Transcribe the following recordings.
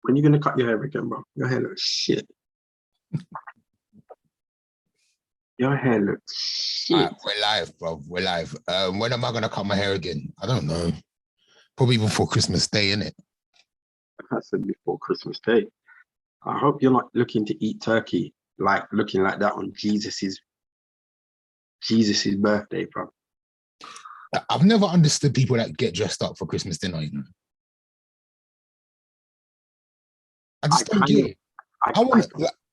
When you gonna cut your hair again, bro? Your hair looks shit. Your hair looks shit. Right, we're live, bro. We're live. When am I gonna cut my hair again? I don't know. Probably before Christmas Day, innit? I said before Christmas Day. I hope you're not looking to eat turkey, like looking like that on Jesus's birthday, bro. I've never understood people that get dressed up for Christmas dinner, you know. I just don't get it.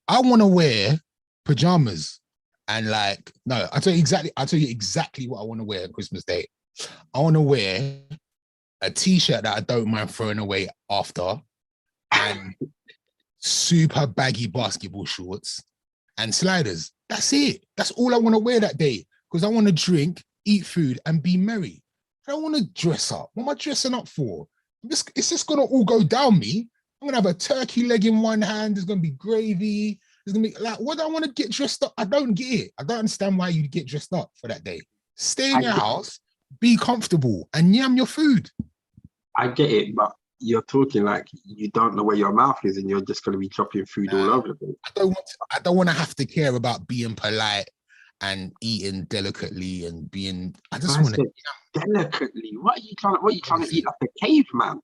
I want to wear pajamas and like, no, I'll tell you exactly what I want to wear on Christmas Day. I want to wear a t-shirt that I don't mind throwing away after and super baggy basketball shorts and sliders. That's it. That's all I want to wear that day because I want to drink, eat food and be merry. I don't want to dress up. What am I dressing up for? It's just going to all go down me. I'm going to have a turkey leg in one hand. There's going to be gravy. There's going to be like, what do I want to get dressed up? I don't get it. I don't understand why you get dressed up for that day. Stay in your house, be comfortable and yam your food. I get it, but you're talking like you don't know where your mouth is and you're just going to be dropping food all over the place. I don't want to have to care about being polite and eating delicately and being, I just want to delicately. What are you trying to eat like a caveman?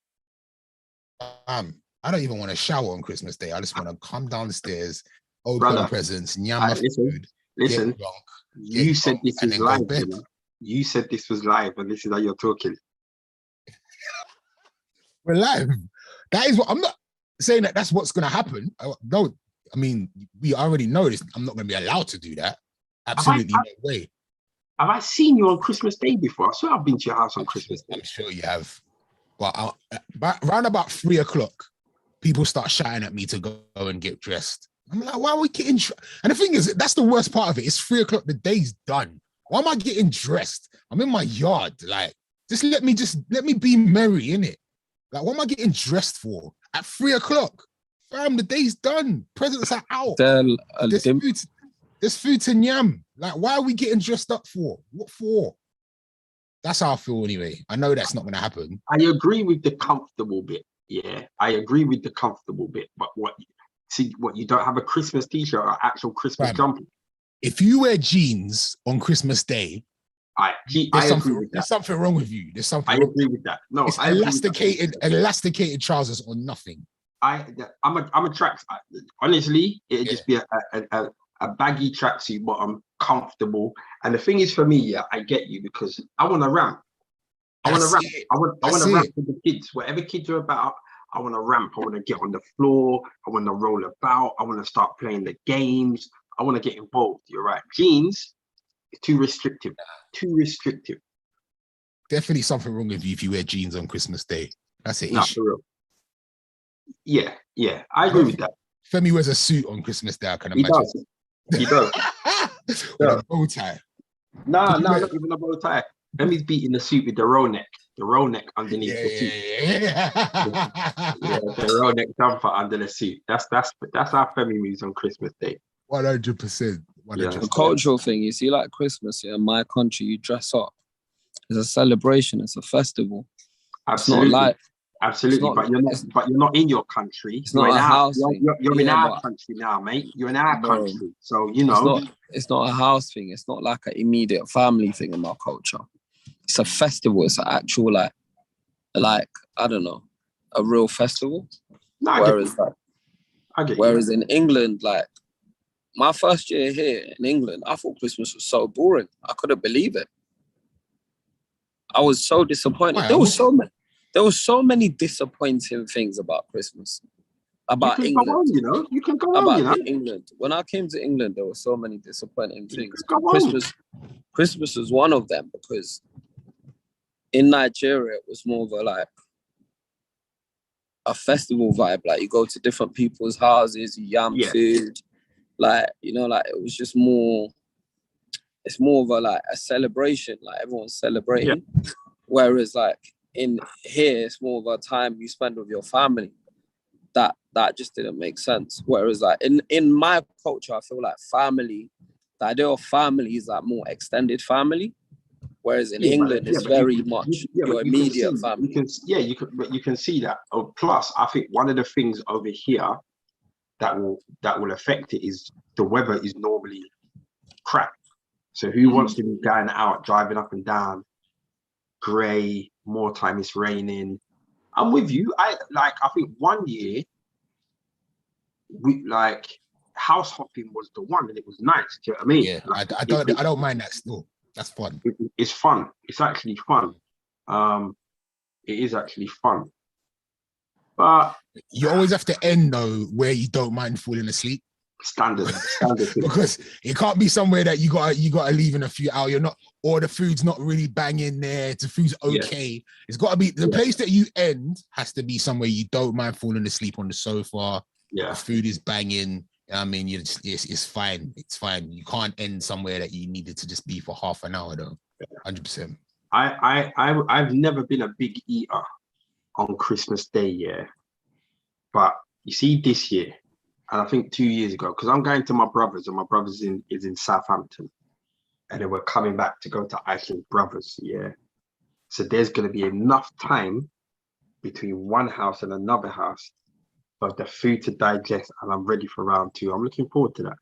I don't even want to shower on Christmas Day. I just want to come downstairs, open presents, yam my food. Listen, you said this was live. You said this was live, and this is how you're talking. We're live. That is what I'm not saying that that's what's going to happen. No, I mean, we already know this. I'm not going to be allowed to do that. Absolutely no way. Have I seen you on Christmas Day before? I swear I've been to your house on Christmas Day. I'm sure you have. Well, around about 3 o'clock, people start shouting at me to go and get dressed. I'm like, why are we getting dressed? And the thing is, that's the worst part of it. It's 3 o'clock. The day's done. Why am I getting dressed? I'm in my yard. Like, just let me be merry, innit? Like, what am I getting dressed for? At 3 o'clock? Fam, the day's done. Presents are out. There's food to yam. Like, why are we getting dressed up for? What for? That's how I feel anyway. I know that's not going to happen. I agree with the comfortable bit. Yeah, I agree with the comfortable bit. But what you don't have a Christmas t-shirt or actual Christmas jumper? If you wear jeans on Christmas Day, I agree with that. There's something wrong with you. There's something. I agree with that. No, it's elasticated trousers or nothing. I'm a track. Honestly, it'd just be a baggy tracksuit bottom, comfortable. And the thing is, for me, yeah, I get you because I want to ramp. I want to ramp with the kids. Whatever kids are about, I want to ramp. I want to get on the floor. I want to roll about. I want to start playing the games. I want to get involved. You're right. Jeans, too restrictive. Too restrictive. Definitely something wrong with you if you wear jeans on Christmas Day. That's an issue. For real. Yeah. I agree with that. Femi wears a suit on Christmas Day, I can imagine. He does. With a bow tie. Not even a bow tie. Femi's beating the suit with the roll neck underneath the suit. The roll neck jumper under the suit. That's how Femi moves on Christmas Day. 100%. The cultural thing, you see, like Christmas, in my country, you dress up. It's a celebration. It's a festival. Absolutely. It's not like, absolutely, but you're not in your country. It's not a house thing. You're in our country now, mate. You're in our country, so you know. It's not a house thing. It's not like an immediate family thing in my culture. It's a festival. It's an actual like I don't know, a real festival. No, whereas in England, like my first year here in England, I thought Christmas was so boring. I couldn't believe it. I was so disappointed. Wow. There were so many disappointing things about Christmas. About England. You can go on. England. When I came to England, there were so many disappointing things. Christmas was one of them because in Nigeria, it was more of a festival vibe. Like you go to different people's houses, you yam food. Like, it was just more, it's more of a celebration. Like everyone's celebrating. Yeah. Whereas like in here, it's more of a time you spend with your family. That just didn't make sense. Whereas like in my culture, I feel like family, the idea of family is like more extended family. Whereas in Yeah, England, it's but very much your immediate family. You can see that. Oh, plus, I think one of the things over here that will affect it is the weather is normally crap. So who wants to be going out, driving up and down, grey, more time it's raining? I'm with you. I think one year we house hopping was the one and it was nice. Do you know what I mean? Yeah, like, I don't mind that still. That's fun. It's fun. It's actually fun. It is actually fun. But you always have to end though where you don't mind falling asleep. Standard because it can't be somewhere that you gotta leave in a few hours. You're not, or the food's not really banging there. The food's okay. Yeah. It's got to be the place that you end has to be somewhere you don't mind falling asleep on the sofa. Yeah, the food is banging. I mean, it's fine. It's fine. You can't end somewhere that you needed to just be for half an hour though. 100%. I've never been a big eater on Christmas Day, yeah. But you see this year, and I think 2 years ago, because I'm going to my brother's, and my brother's is in Southampton, and then we're coming back to go to Iceland Brothers, yeah. So there's going to be enough time between one house and another house for the food to digest, and I'm ready for round two. I'm looking forward to that.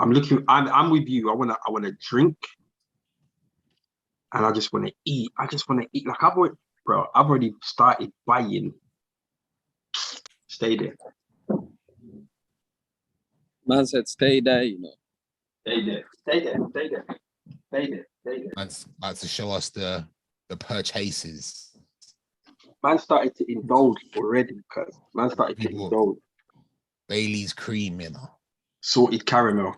I'm with you. I wanna drink, and I just want to eat. Like I've already started buying. Stay there. Man said, "Stay there," you know. Stay there. Man's about to show us the purchases. Man started to indulge already, because man started to indulge. Bailey's cream, you know. Salted caramel.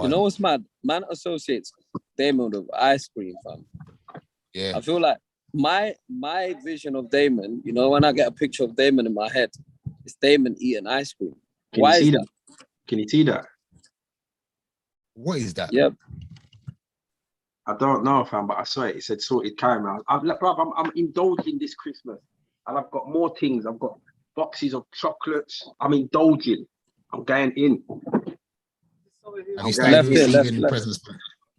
You know what's mad? Man associates Damon with ice cream, fam. Yeah. I feel like my vision of Damon, you know, when I get a picture of Damon in my head, it's Damon eating ice cream. Why is that? Can you see that? What is that? Yep. I don't know, fam, but I saw it. It said salted caramel. I'm indulging this Christmas, and I've got more things. I've got boxes of chocolates. I'm indulging. I'm going in. Have you started receiving presents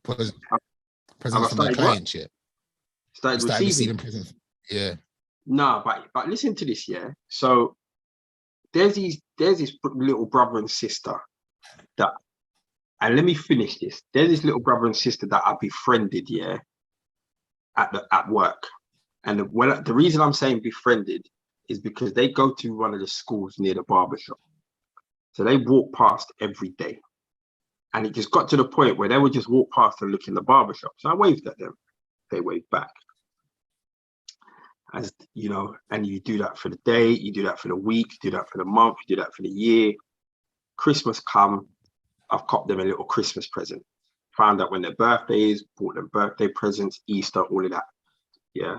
from the clients yet? Started receiving presents. Yeah. No, but listen to this, yeah. So there's this little brother and sister that, and let me finish this. There's this little brother and sister that I befriended, yeah, at work. And the reason I'm saying befriended is because they go to one of the schools near the barbershop. So they walk past every day. And it just got to the point where they would just walk past and look in the barbershop. So I waved at them. They waved back. As you know, and you do that for the day, you do that for the week, you do that for the month, you do that for the year. Christmas come, I've copped them a little Christmas present. Found out when their birthday is, bought them birthday presents, Easter, all of that. Yeah.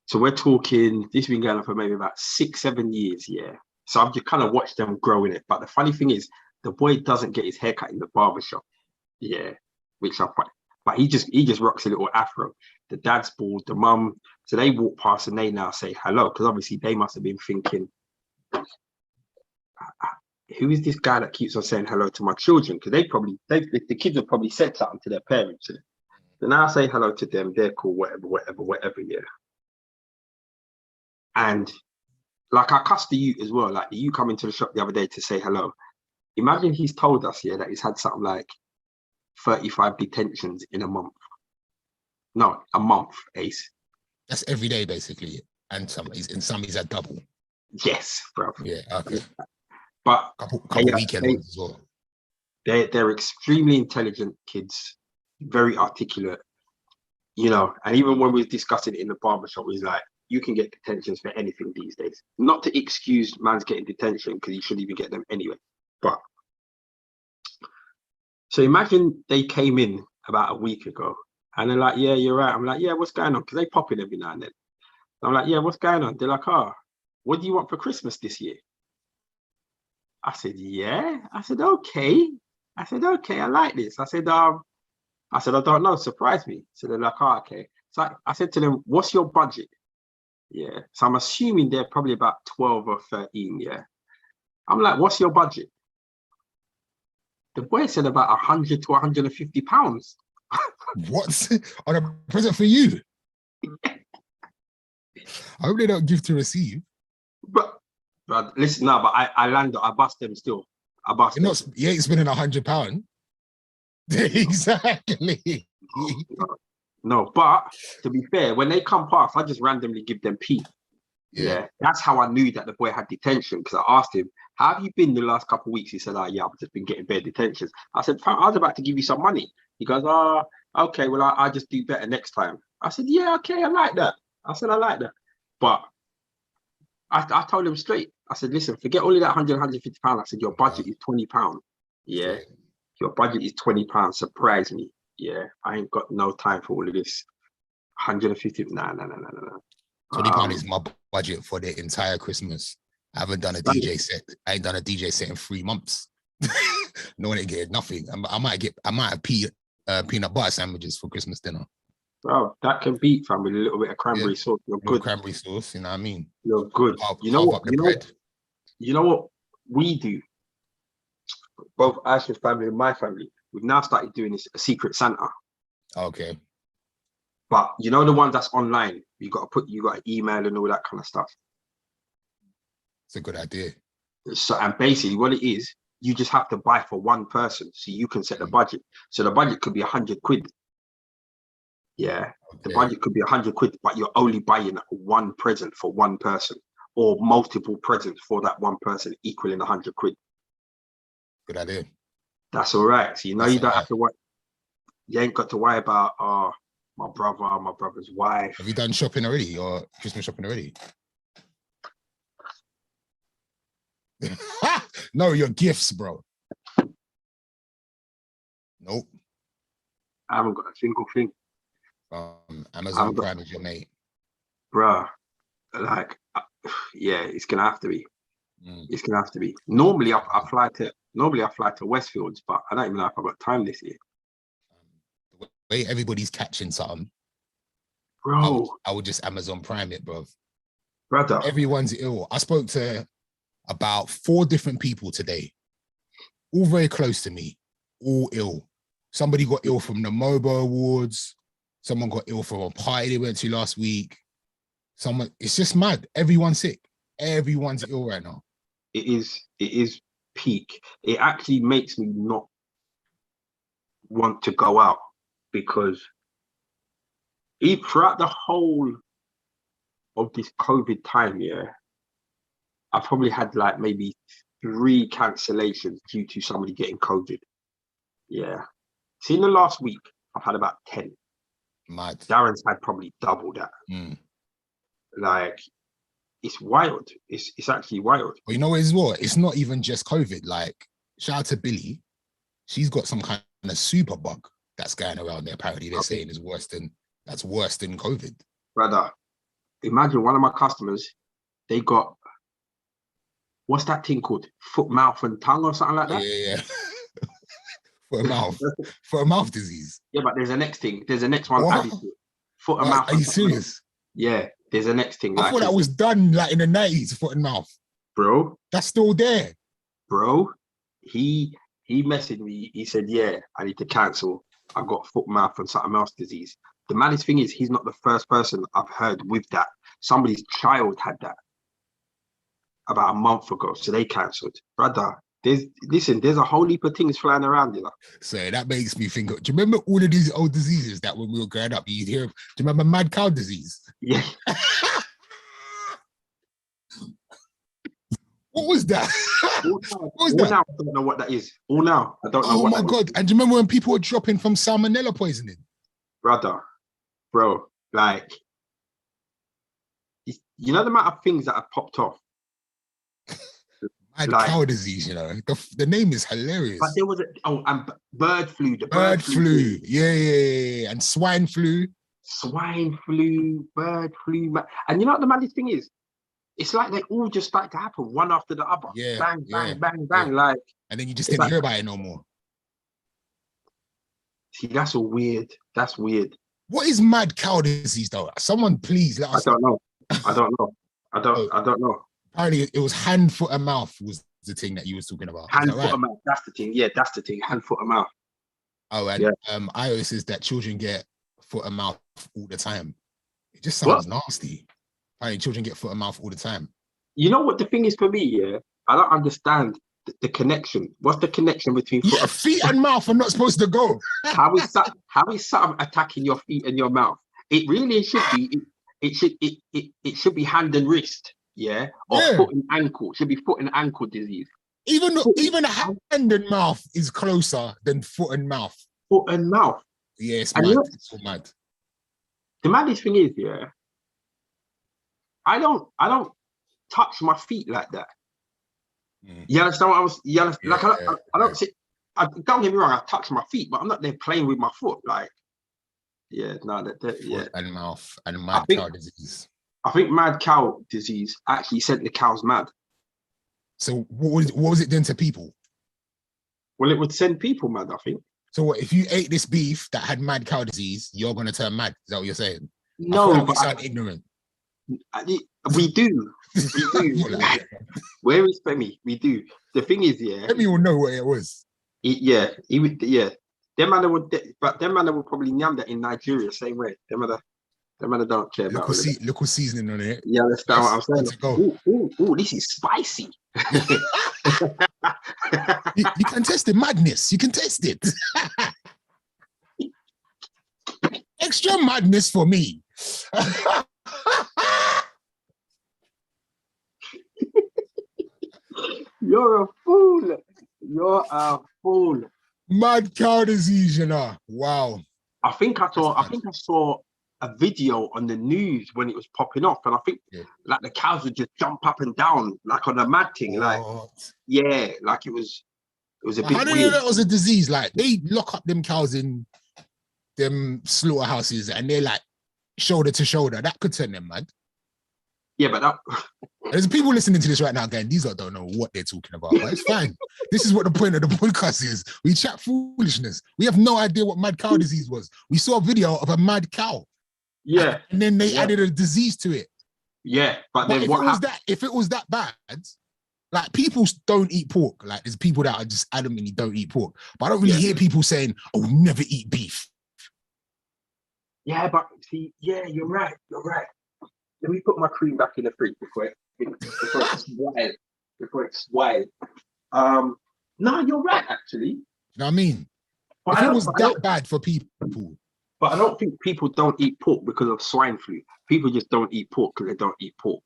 So we're talking, this has been going on for maybe about 6-7 years, yeah. So I've just kind of watched them grow in it. But the funny thing is, the boy doesn't get his haircut in the barbershop. Yeah, which I find. But he just rocks a little afro. The dad's bald, the mum. So they walk past and they now say hello, because obviously they must have been thinking, who is this guy that keeps on saying hello to my children? Because the kids have probably said something to their parents. So now I say hello to them. They're cool, whatever. Yeah. And like I cussed the youth as well. Like you come into the shop the other day to say hello. Imagine he's told us, yeah, that he's had something like 35 detentions in a month. No, a month, Ace. That's every day, basically. And some he's had double. Yes, bro. Yeah, okay. But couple weekend ones as well. They're extremely intelligent kids, very articulate, you know. And even when we were discussing it in the barbershop, it was like, you can get detentions for anything these days. Not to excuse man's getting detention, because you shouldn't even get them anyway. But so imagine they came in about a week ago and they're like, yeah, you're right. I'm like, yeah, what's going on? Because they pop in every now and then. I'm like, yeah, what's going on? They're like, what do you want for Christmas this year? I said, yeah. I said, okay. I like this. I said, I don't know, surprise me. So they're like, okay. So I said to them, what's your budget? Yeah. So I'm assuming they're probably about 12 or 13, yeah. I'm like, what's your budget? The boy said about 100 to 150 pounds. What? On a present for you? I hope they don't give to receive. But listen, no, but I land, I bust them still. I bust You're them. not, you ain't spending £100. Exactly. No, but to be fair, when they come past, I just randomly give them P. Yeah. That's how I knew that the boy had detention, because I asked him, how have you been the last couple of weeks? He said, oh, yeah, I've just been getting bare detentions. I said, I was about to give you some money. He goes, oh, okay, well, I just do better next time. I said, yeah, okay, I like that. I said, I like that. But I told him straight. I said, listen, forget all of that £150. I said, your budget is £20. Yeah. Your budget is £20. Surprise me. Yeah. I ain't got no time for all of this. 150. No. £20 is my budget for the entire Christmas. I haven't done a DJ set. I ain't done a DJ set in 3 months. No one ain't getting nothing. I might have peanut butter sandwiches for Christmas dinner. Bro, that can beat, fam, with a little bit of cranberry sauce. You're good. Cranberry sauce, you know what I mean? You're good. You know what we do? Both Ash's family and my family, we've now started doing this, a secret Santa. Okay. But you know the one that's online, you got to email and all that kind of stuff. It's a good idea. So, and basically what it is, you just have to buy for one person, so you can set the budget. So the budget could be £100. Yeah, okay. The budget could be £100, but you're only buying one present for one person, or multiple presents for that one person, equaling £100. Good idea. That's all right. So you know, you don't have to worry. You ain't got to worry about my brother, my brother's wife. Have you done shopping already, or Christmas shopping already? No, your gifts, bro. Nope. I haven't got a single thing. Amazon Prime is your mate. Bruh, like, yeah, it's gonna have to be. It's gonna have to be. Normally, I fly to Westfields, but I don't even know if I've got time this year. The way everybody's catching something, bro, I would just Amazon Prime it, bro. Brother, everyone's ill. I spoke to about 4 different people today, all very close to me, all ill. Somebody got ill from the MOBO Awards. Someone got ill from a party they went to last week. It's just mad. Everyone's sick. Everyone's ill right now. It is peak. It actually makes me not want to go out, because throughout the whole of this COVID time, yeah, I probably had like maybe 3 cancellations due to somebody getting COVID. Yeah. See, in the last week, I've had about 10. Mad. Darren's had probably double that. Like, it's wild. It's actually wild. But you know what as well? It's not even just COVID. Like, shout out to Billy. She's got some kind of super bug that's going around there. Apparently, they're saying is worse than COVID. Brother, imagine one of my customers, they got, what's that thing called? Foot, mouth, and tongue or something like that? Yeah. Foot and mouth disease. Yeah, but there's a next thing. There's a next one added to it. Foot and mouth. Are you serious? Yeah, there's a next thing. I thought that was done like in the 90s, foot and mouth. Bro. That's still there. Bro, he messaged me. He said, yeah, I need to cancel. I got foot, mouth, and something else disease. The maddest thing is, he's not the first person I've heard with that. Somebody's child had that about a month ago, so they cancelled. Brother, there's a whole heap of things flying around, you know. So that makes me think, do you remember all of these old diseases that when we were growing up, you'd hear? Do you remember mad cow disease? Yeah. What was that? Now I don't know what that is. All now I don't know. Oh my God. And do you remember when people were dropping from salmonella poisoning? Brother, bro, like, you know the amount of things that have popped off. Mad cow disease, you know. The name is hilarious. But there was and bird flu. The bird flu. Yeah. And swine flu. Swine flu, bird flu. And you know what the maddest thing is? It's like they all just start to happen one after the other. Yeah. Bang, bang, bang, bang. Like, and then you just didn't hear about it no more. See, that's all weird. That's weird. What is mad cow disease though? Someone please let us know. I don't know. Apparently it was hand, foot, and mouth was the thing that you was talking about. Hand, foot, and mouth. That's the thing. Yeah, that's the thing. Hand, foot, and mouth. Oh, and Yeah. Io says that children get foot and mouth all the time. It just What? sounds nasty. Apparently, children get foot and mouth all the time. You know what the thing is for me? Yeah, I don't understand the connection. What's the connection between foot Yeah, feet and mouth are not supposed to go. how is something attacking your feet and your mouth? It really should be. It should be hand and wrist. Yeah, or Yeah. foot and ankle. It should be foot and ankle disease. Even hand and mouth is closer than foot and mouth. Foot and mouth. Yeah, it's And mad. you know, It's so mad. the maddest thing is, yeah, I don't touch my feet like that. You understand what I was? You understand? Like I don't sit. Don't get me wrong. I touch my feet, but I'm not there playing with my foot. Like, yeah, no, yeah. Foot and mouth and mad cow disease. I think mad cow disease actually sent the cows mad. So what was it doing to people? Well, it would send people mad, I think. So what, if you ate this beef that had mad cow disease, you're gonna turn mad? Is that what you're saying? No, but sound ignorant. We do. Where is Femi? We do. The thing is, yeah. Femi will know what it was. He would. Yeah, them man would, but them man would probably nyam that in Nigeria same way. Them man don't care about it. Local seasoning on it. You understand what I'm saying? Ooh, this is spicy. you can test the madness. You can test it. Extra madness for me. You're a fool. You're a fool. Mad cow disease, you know. Wow. I think I saw a video on the news when it was popping off, and I think like the cows would just jump up and down like on a mad thing. Like, yeah, like it was a bit. How do you know that was a disease? Like they lock up them cows in them slaughterhouses and they're like shoulder to shoulder. That could turn them mad. Yeah, but there's people listening to this right now going, these lot don't know what they're talking about, but it's fine. This is what the point of the podcast is. We chat foolishness. We have no idea what mad cow disease was. We saw a video of a mad cow. Yeah. And then they added a disease to it. Yeah, but then if it was that bad, like people don't eat pork. Like there's people that are just adamantly don't eat pork. But I don't really hear people saying, oh, never eat beef. Yeah, but see, yeah, you're right. Let me put my cream back in the fridge before it's wild. No, you're right, actually. You know what I mean? But if it was that bad for people. But I don't think people don't eat pork because of swine flu. People just don't eat pork because they don't eat pork.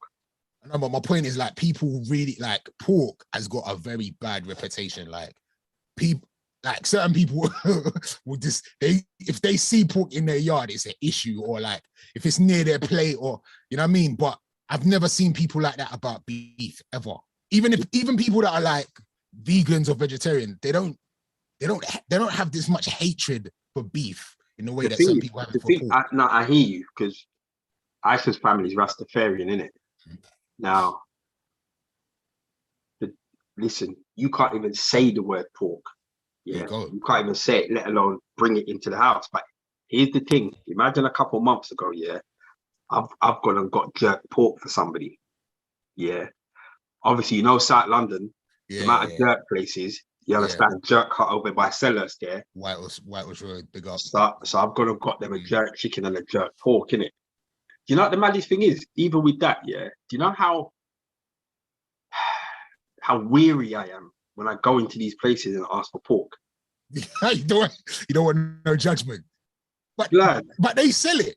No, but my point is like people really like pork has got a very bad reputation. Like people, like certain people will just if they see pork in their yard, it's an issue, or like if it's near their plate, or you know what I mean. But I've never seen people like that about beef ever. Even people that are like vegans or vegetarian, they don't have this much hatred for beef in the way that some people have for pork. I hear you, because Aisha's family is Rastafarian, innit? Now, listen, you can't even say the word pork. Yeah, you can't even say it, let alone bring it into the house. But here's the thing: imagine a couple months ago, yeah, I've gone and got jerk pork for somebody. Yeah, obviously, you know, South London, the amount of jerk places. You understand? Jerk hut over by Sellers there. White was Road, big up. So I've gone and got them a jerk chicken and a jerk pork, innit? Do you know what the maddest thing is? Even with that, yeah. Do you know how weary I am when I go into these places and ask for pork? you don't want no judgment. But they sell it.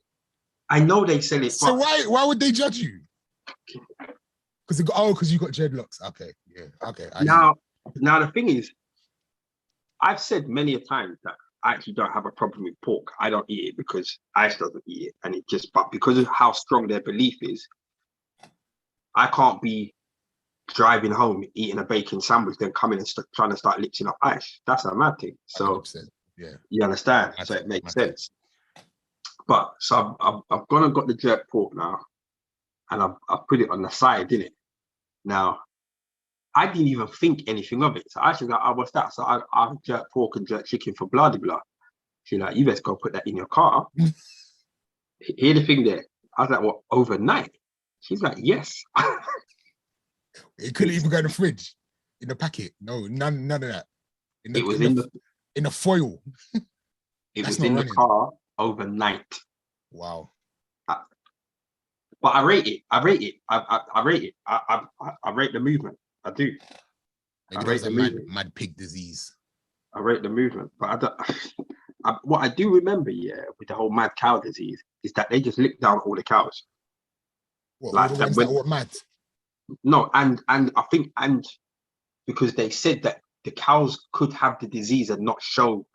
I know they sell it. So why would they judge you? Because you got dreadlocks. Okay, yeah, okay. Now the thing is, I've said many a time that I actually don't have a problem with pork. I don't eat it because Ice doesn't eat it, and but because of how strong their belief is, I can't be driving home eating a bacon sandwich, then coming and trying to start lipsing up Ice. That's a mad thing. So 100%. Yeah, you understand? So it makes sense. But so I've gone and got the jerk pork now, and I've put it on the side, didn't it? Now, I didn't even think anything of it. So I actually like, oh, what's that? So I jerk pork and jerk chicken for blah, blah, blah. She's like, you best go put that in your car. Hear the thing there. I was like, what, overnight? She's like, yes. It couldn't even go in the fridge, in the packet. No, none of that. It was in the foil. It That's was not in the running. car overnight. Wow. But I rate it. I rate it. I rate it. I rate the movement. I do. Maybe I there was rate a the mad, movement. mad pig disease. I rate the movement. But I don't. What I do remember, yeah, with the whole mad cow disease, is that they just licked down all the cows. What, Like all the that ones when, that were mad? no, and I think because they said that the cows could have the disease and not show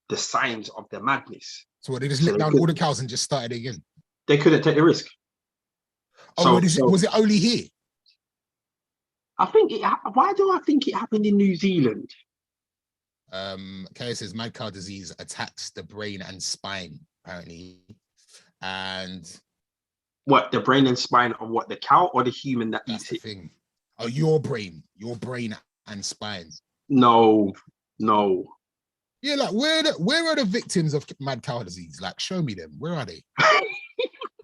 the signs of the madness. So they just So let down all the cows and just started again. They couldn't take the risk. Oh, was it only here? I think why do I think it happened in New Zealand? Kay says mad cow disease attacks the brain and spine, apparently. And what, the brain and spine of what, the cow or the human that that's eats the it? thing. Oh, your brain and spine. No. Yeah, like where are the victims of mad cow disease? Like, show me them. Where are they?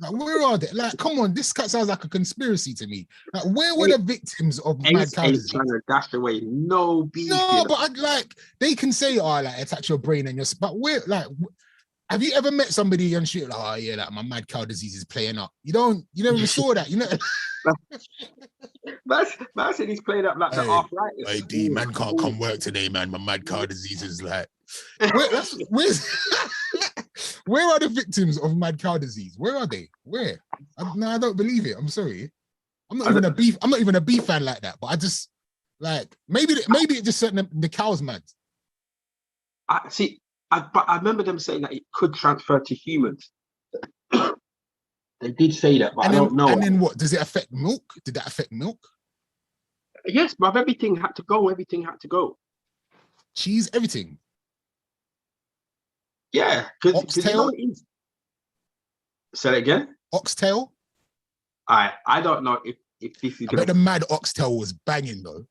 Like, where are they? Like, come on, this sounds like a conspiracy to me. Like, where were the victims of mad cow disease? Trying to dash away. No beef. No, but I'd like they can say, oh, like attach your brain and your, but we're like, have you ever met somebody and shit like, oh yeah, like my mad cow disease is playing up? You never saw that, you know. Man said he's playing up like the arthritis. Hey, D, man can't come work today, man. My mad cow disease is like, where are the victims of mad cow disease? Where are they? Where? I don't believe it. I'm sorry. I'm not even a beef fan like that. But I just like maybe it just certain the cow's mad. I see. But I remember them saying that it could transfer to humans. They did say that, but I don't know. And then what? Does it affect milk? Did that affect milk? Yes, but everything had to go. Everything had to go. Cheese, everything. Yeah, because you know oxtail. it is. Say it again. Oxtail. I don't know if this is. I bet the mad oxtail was banging though.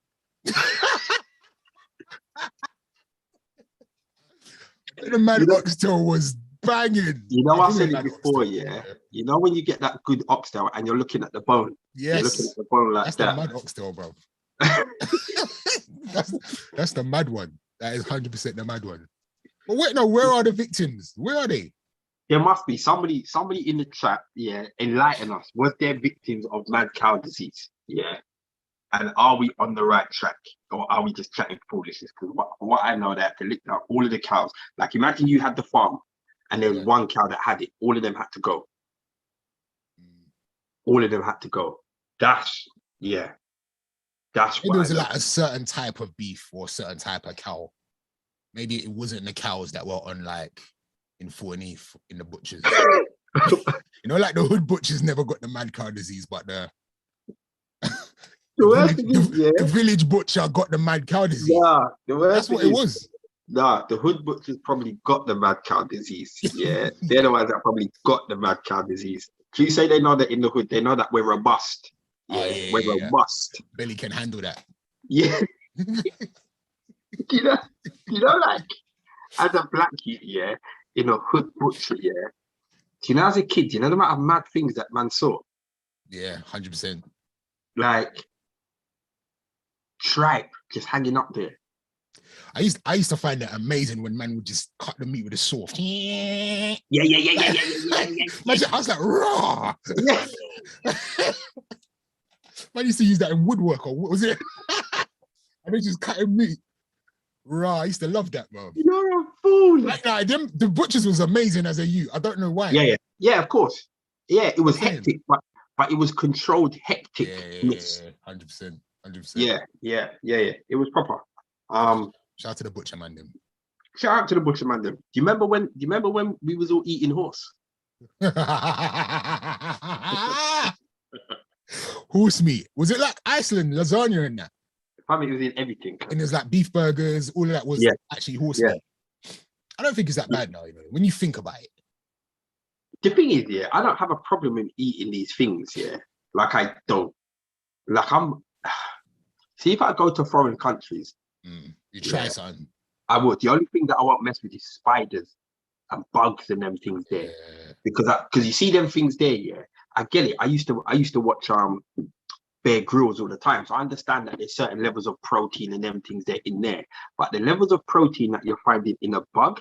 The mad oxtail was banging. You know, I said it before, yeah. You know when you get that good oxtail and you're looking at the bone. Yes. You're looking at the bone like that's that. The mad oxtail, bro. that's the mad one. That is 100% the mad one. But wait, no, where are the victims? Where are they? There must be somebody in the chat, yeah, enlighten us. Was there victims of mad cow disease? Yeah. And are we on the right track? Or are we just chatting foolishness? Because what I know, they have to lick down all of the cows. Like, imagine you had the farm and there was one cow that had it. All of them had to go. All of them had to go. That's what Maybe it was like a certain type of beef or a certain type of cow. Maybe it wasn't the cows that were on like in 4&E in the butchers. You know, like the hood butchers never got the mad cow disease, but the village butcher got the mad cow disease. Yeah, that's what it was. Nah, the hood butchers probably got the mad cow disease. Yeah, they're the ones that probably got the mad cow disease. Do you say they know that in the hood? They know that we're robust. We're robust. Belly can handle that. Yeah. you know, like as a black kid, yeah, in a hood butcher, yeah. Do you know, as a kid, you know the amount of mad things that man saw? Yeah, 100%. Like tripe just hanging up there. I used to find that amazing when man would just cut the meat with a saw. Yeah. I was like, raw. Yeah. Man used to use that in woodwork, or what was it? And they just cutting meat. Raw. I used to love that, bro. You're a fool. Like, the butchers was amazing as a youth. I don't know why. Yeah, of course. Yeah, it was hectic, but it was controlled hectic. Yeah, 100%. Yeah. It was proper. Shout out to the butcher man them. Shout out to the butcher man them. Do you remember when we was all eating horse? Horse meat. Was it like Iceland lasagna in that? I mean, it was in everything. And there's like beef burgers. All of that was actually horse meat. I don't think it's that bad now. You know, when you think about it. The thing is, yeah, I don't have a problem in eating these things. Yeah, like I don't. Like see, if I go to foreign countries. You try something. I would. The only thing that I won't mess with is spiders and bugs and them things there, because you see them things there. Yeah, I get it. I used to watch Bear Grylls all the time, so I understand that there's certain levels of protein and them things there in there. But the levels of protein that you're finding in a bug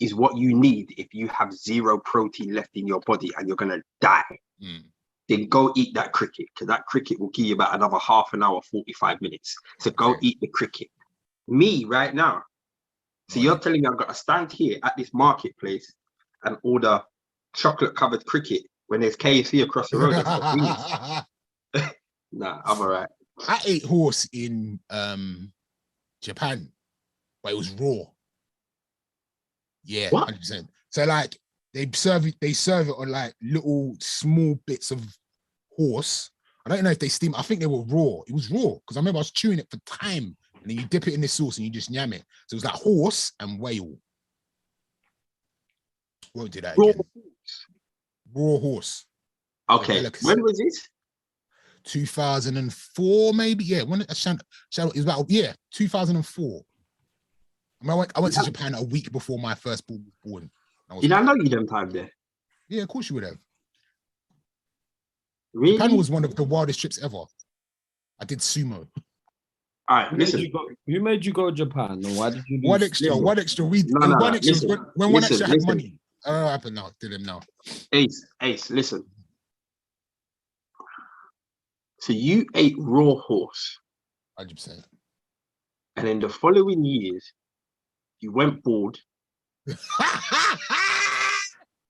is what you need if you have zero protein left in your body and you're gonna die. Then go eat that cricket, because that cricket will give you about another half an hour, 45 minutes. So go eat the cricket. Me right now. So you're telling me I've got to stand here at this marketplace and order chocolate covered cricket when there's KFC across the road? Nah, I'm all right. I ate horse in Japan, but it was raw. Yeah, What? 100%. So like they serve it on like little small bits of horse. I don't know if they steam. I think they were raw. It was raw because I remember I was chewing it for time, and then you dip it in this sauce and you just yam it. So it was like horse and whale. What did that again? Raw horse. Okay. When was this? 2004, maybe. Yeah, when it was about 2004. I went to Japan a week before my first born was born. Did I know you them time there? Yeah, of course you would have. Really? Japan was one of the wildest trips ever. I did sumo. All right, listen. Who made you go to Japan? And why did you do One extra? One extra had money. I don't know what happened now to them now. Ace, listen. So you ate raw horse. 100%. And in the following years, you went bald.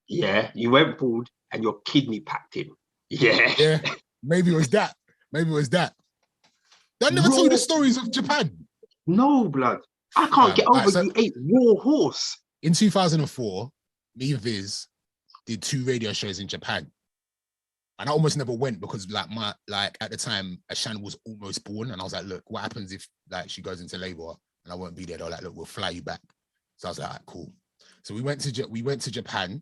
Yeah, you went bald and your kidney packed in. Yeah. Yeah, maybe it was that. I never told you the stories of Japan. No, blood. I can't get over you ate raw horse. In 2004, me and Viz did 2 radio shows in Japan. And I almost never went because at the time, Ashan was almost born. And I was like, look, what happens if like she goes into labor and I won't be there? They're like, look, we'll fly you back. So I was like, all right, cool. So we went to Japan.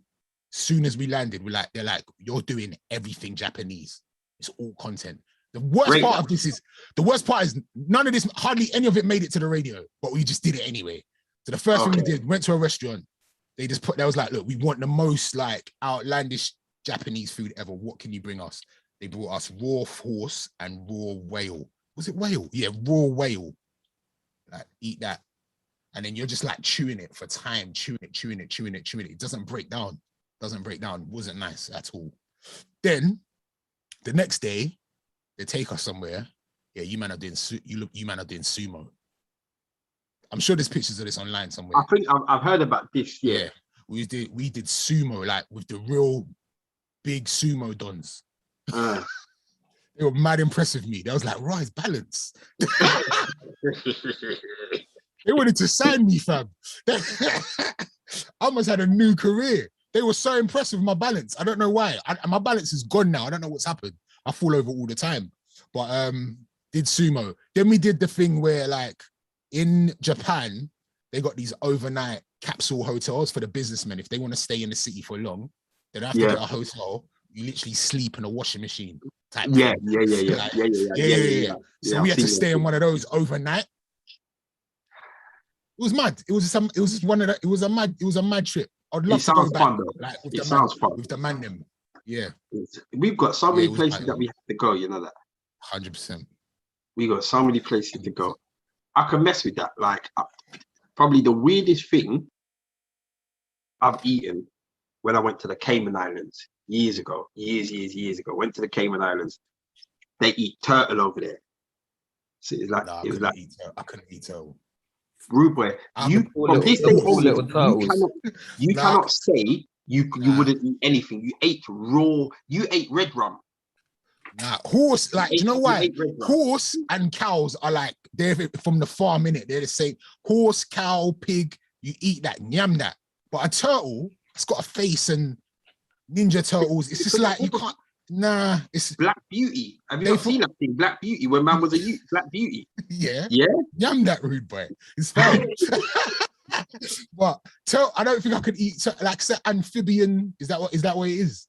Soon as we landed, they're like, you're doing everything Japanese. It's all content. The worst part is none of this, hardly any of it made it to the radio, but we just did it anyway. So the first thing we did, went to a restaurant. They was like, look, we want the most like outlandish Japanese food ever. What can you bring us? They brought us raw horse and raw whale. Was it whale? Yeah, raw whale. Like, eat that. And then you're just like chewing it for time, chewing it. It doesn't break down. Wasn't nice at all. Then the next day, they take us somewhere. Yeah, you man are doing sumo. I'm sure there's pictures of this online somewhere. I think I've heard about this. Yeah. We did sumo like with the real big sumo dons. They were mad impressed with me. They was like, right, balance. They wanted to sign me, fam. I almost had a new career. They were so impressed with my balance. I don't know why. My balance is gone now. I don't know what's happened. I fall over all the time. But did sumo. Then we did the thing where like in Japan, they got these overnight capsule hotels for the businessmen. If they want to stay in the city for long, they don't have to get a hotel. You literally sleep in a washing machine type thing. Yeah. So we had to stay in one of those overnight. It was mad. It was a mad trip. I'd love to go back. Fun, like, it sounds fun with the man them. Yeah. We've got so many places that we have to go, you know that. 100%. We got so many places to go. I can mess with that. Like probably the weirdest thing I've eaten when I went to the Cayman Islands years ago. Went to the Cayman Islands. They eat turtle over there. So it's like I couldn't eat turtle. Rude boy, you cannot say you wouldn't eat anything. You ate raw. You ate red rum. Nah, horse, like, do you know why? Horse and cows are like, they're from the farm, innit? They're the same. Horse, cow, pig, you eat that, yam that. But a turtle, it's got a face, and Ninja Turtles, it's just like, you can't, nah. It's Black Beauty. Have you seen that thing, Black Beauty, when man was a youth? Black Beauty. Yeah. Yeah? Yam that, rude boy. It's fine. But I don't think I could eat, like, amphibian, is that what it is?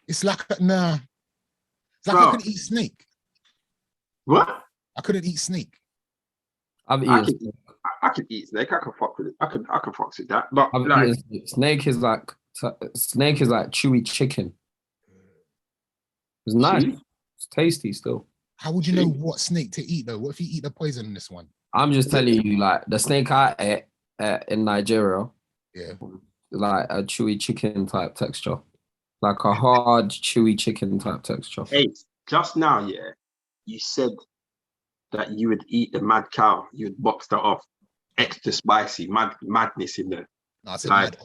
It's like, nah. It's like I couldn't eat snake. What? I couldn't eat snake. I could eat snake. I can fuck with it. I can fuck with that. But snake is like chewy chicken. It's nice. It's tasty still. How would you know what snake to eat though? What if you eat the poisonous one? I'm just telling you, like the snake I ate in Nigeria, Yeah. Like a chewy chicken type texture. Like a hard, chewy chicken type texture. Hey, just now, yeah, you said that you would eat the mad cow. You would box that off. Extra spicy, madness in there. No, I said Like the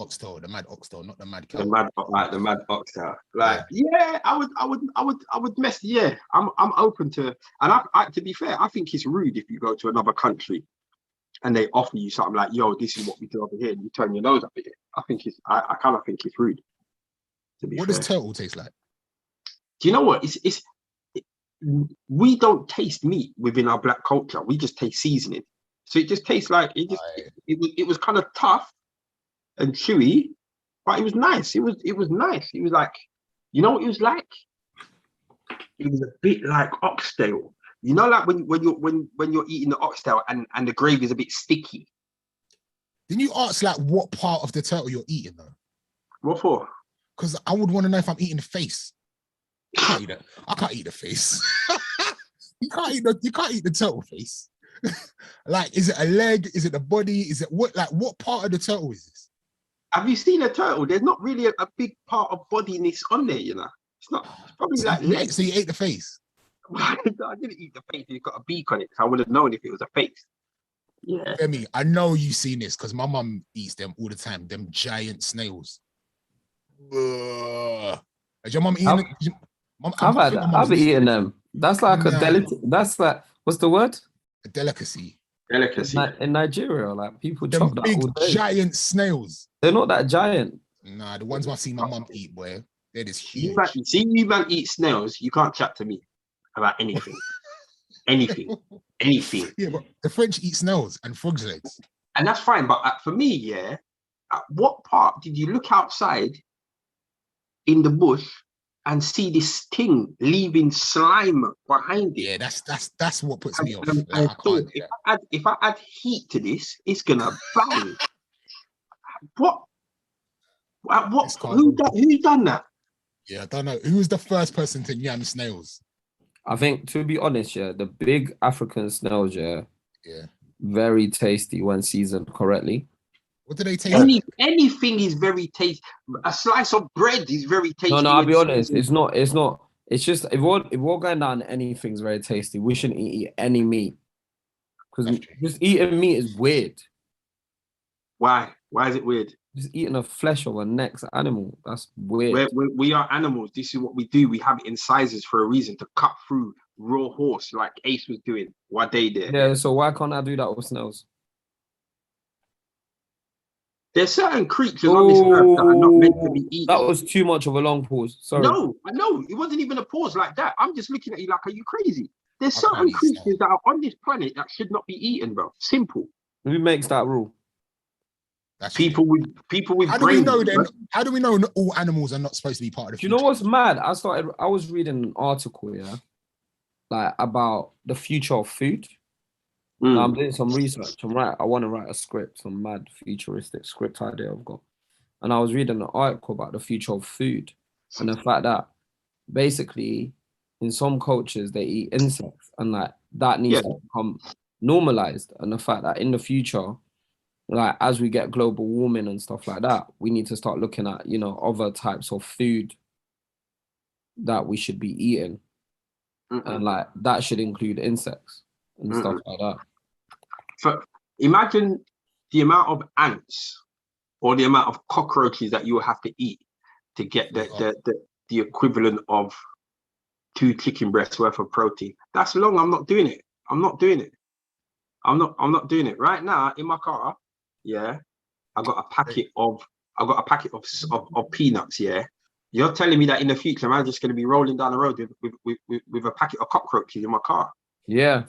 mad oxtail, not the mad cow. the mad oxtail. Like, yeah, I would mess. Yeah, I'm open to. And to be fair, I think it's rude if you go to another country and they offer you something like, "Yo, this is what we do over here," and you turn your nose up at it. I kind of think it's rude. To be What fair. does turtle taste like? Do you know what? We don't taste meat within our black culture. We just taste seasoning. So it just tastes like it was kind of tough and chewy, but it was nice. It was nice. It was like, you know what it was like? It was a bit like oxtail. You know, like when you're eating the oxtail and the gravy is a bit sticky. Didn't you ask like what part of the turtle you're eating though? What for? Because I would want to know if I'm eating the face. I can't eat it. I can't eat the face. You can't eat the turtle face. Like, is it a leg? Is it the body? Is it what part of the turtle is this? Have you seen a turtle? There's not really a big part of bodiness on there, you know. It's not. It's probably like legs. So you ate the face? I didn't eat the face. It's got a beak on it, so I would have known if it was a face. Yeah. Femi, I know you've seen this because my mum eats them all the time. Them giant snails. Is your mum eating it? I've eaten them. That's like a delicacy. That's like, what's the word? A delicacy. In Nigeria, like people them chop that big all day. Giant snails. They're not that giant. Nah, the ones I've seen my mum eat, boy, they're just huge. You man eat snails, you can't chat to me about anything. anything. Yeah, but the French eat snails and frog's legs. And that's fine, but for me, yeah, at what part did you look outside in the bush and see this thing leaving slime behind it? Yeah, that's what puts me off. If I add heat to this, it's gonna bang. What? Who done that? Yeah, I don't know. Who was the first person to yam snails? I think, to be honest, yeah, the big African snails, yeah, very tasty when seasoned correctly. What do they taste? Anything is very tasty. A slice of bread is very tasty. No, I'll be honest. It's not. It's just if we're going down, anything's very tasty. We shouldn't eat any meat because just eating meat is weird. Why? Why is it weird? Just eating the flesh of a next animal. That's weird. We are animals. This is what we do. We have incisors for a reason, to cut through raw horse like Ace was doing one day there. Yeah, so why can't I do that with snails? There's certain creatures on this earth that are not meant to be eaten. That was too much of a long pause. Sorry. No, I know. It wasn't even a pause like that. I'm just looking at you like, are you crazy? There's certain creatures that are on this planet that should not be eaten, bro. Simple. Who makes that rule? That's people with how brains. How do we know all animals are not supposed to be part of the future? Do you know what's mad? I was reading an article, like about the future of food. Now I'm doing some research. I want to write a script, some mad futuristic script idea I've got. And I was reading an article about the future of food and the fact that basically in some cultures they eat insects and like that needs to become normalized. And the fact that in the future, like as we get global warming and stuff like that, we need to start looking at, other types of food that we should be eating. And like that should include insects and stuff like that. So imagine the amount of ants or the amount of cockroaches that you will have to eat to get the equivalent of 2 chicken breasts worth of protein. That's long. I'm not doing it. I'm not doing it right now in my car. Yeah, I got a packet of peanuts. Yeah, you're telling me that in the future I'm just going to be rolling down the road with a packet of cockroaches in my car? Yeah.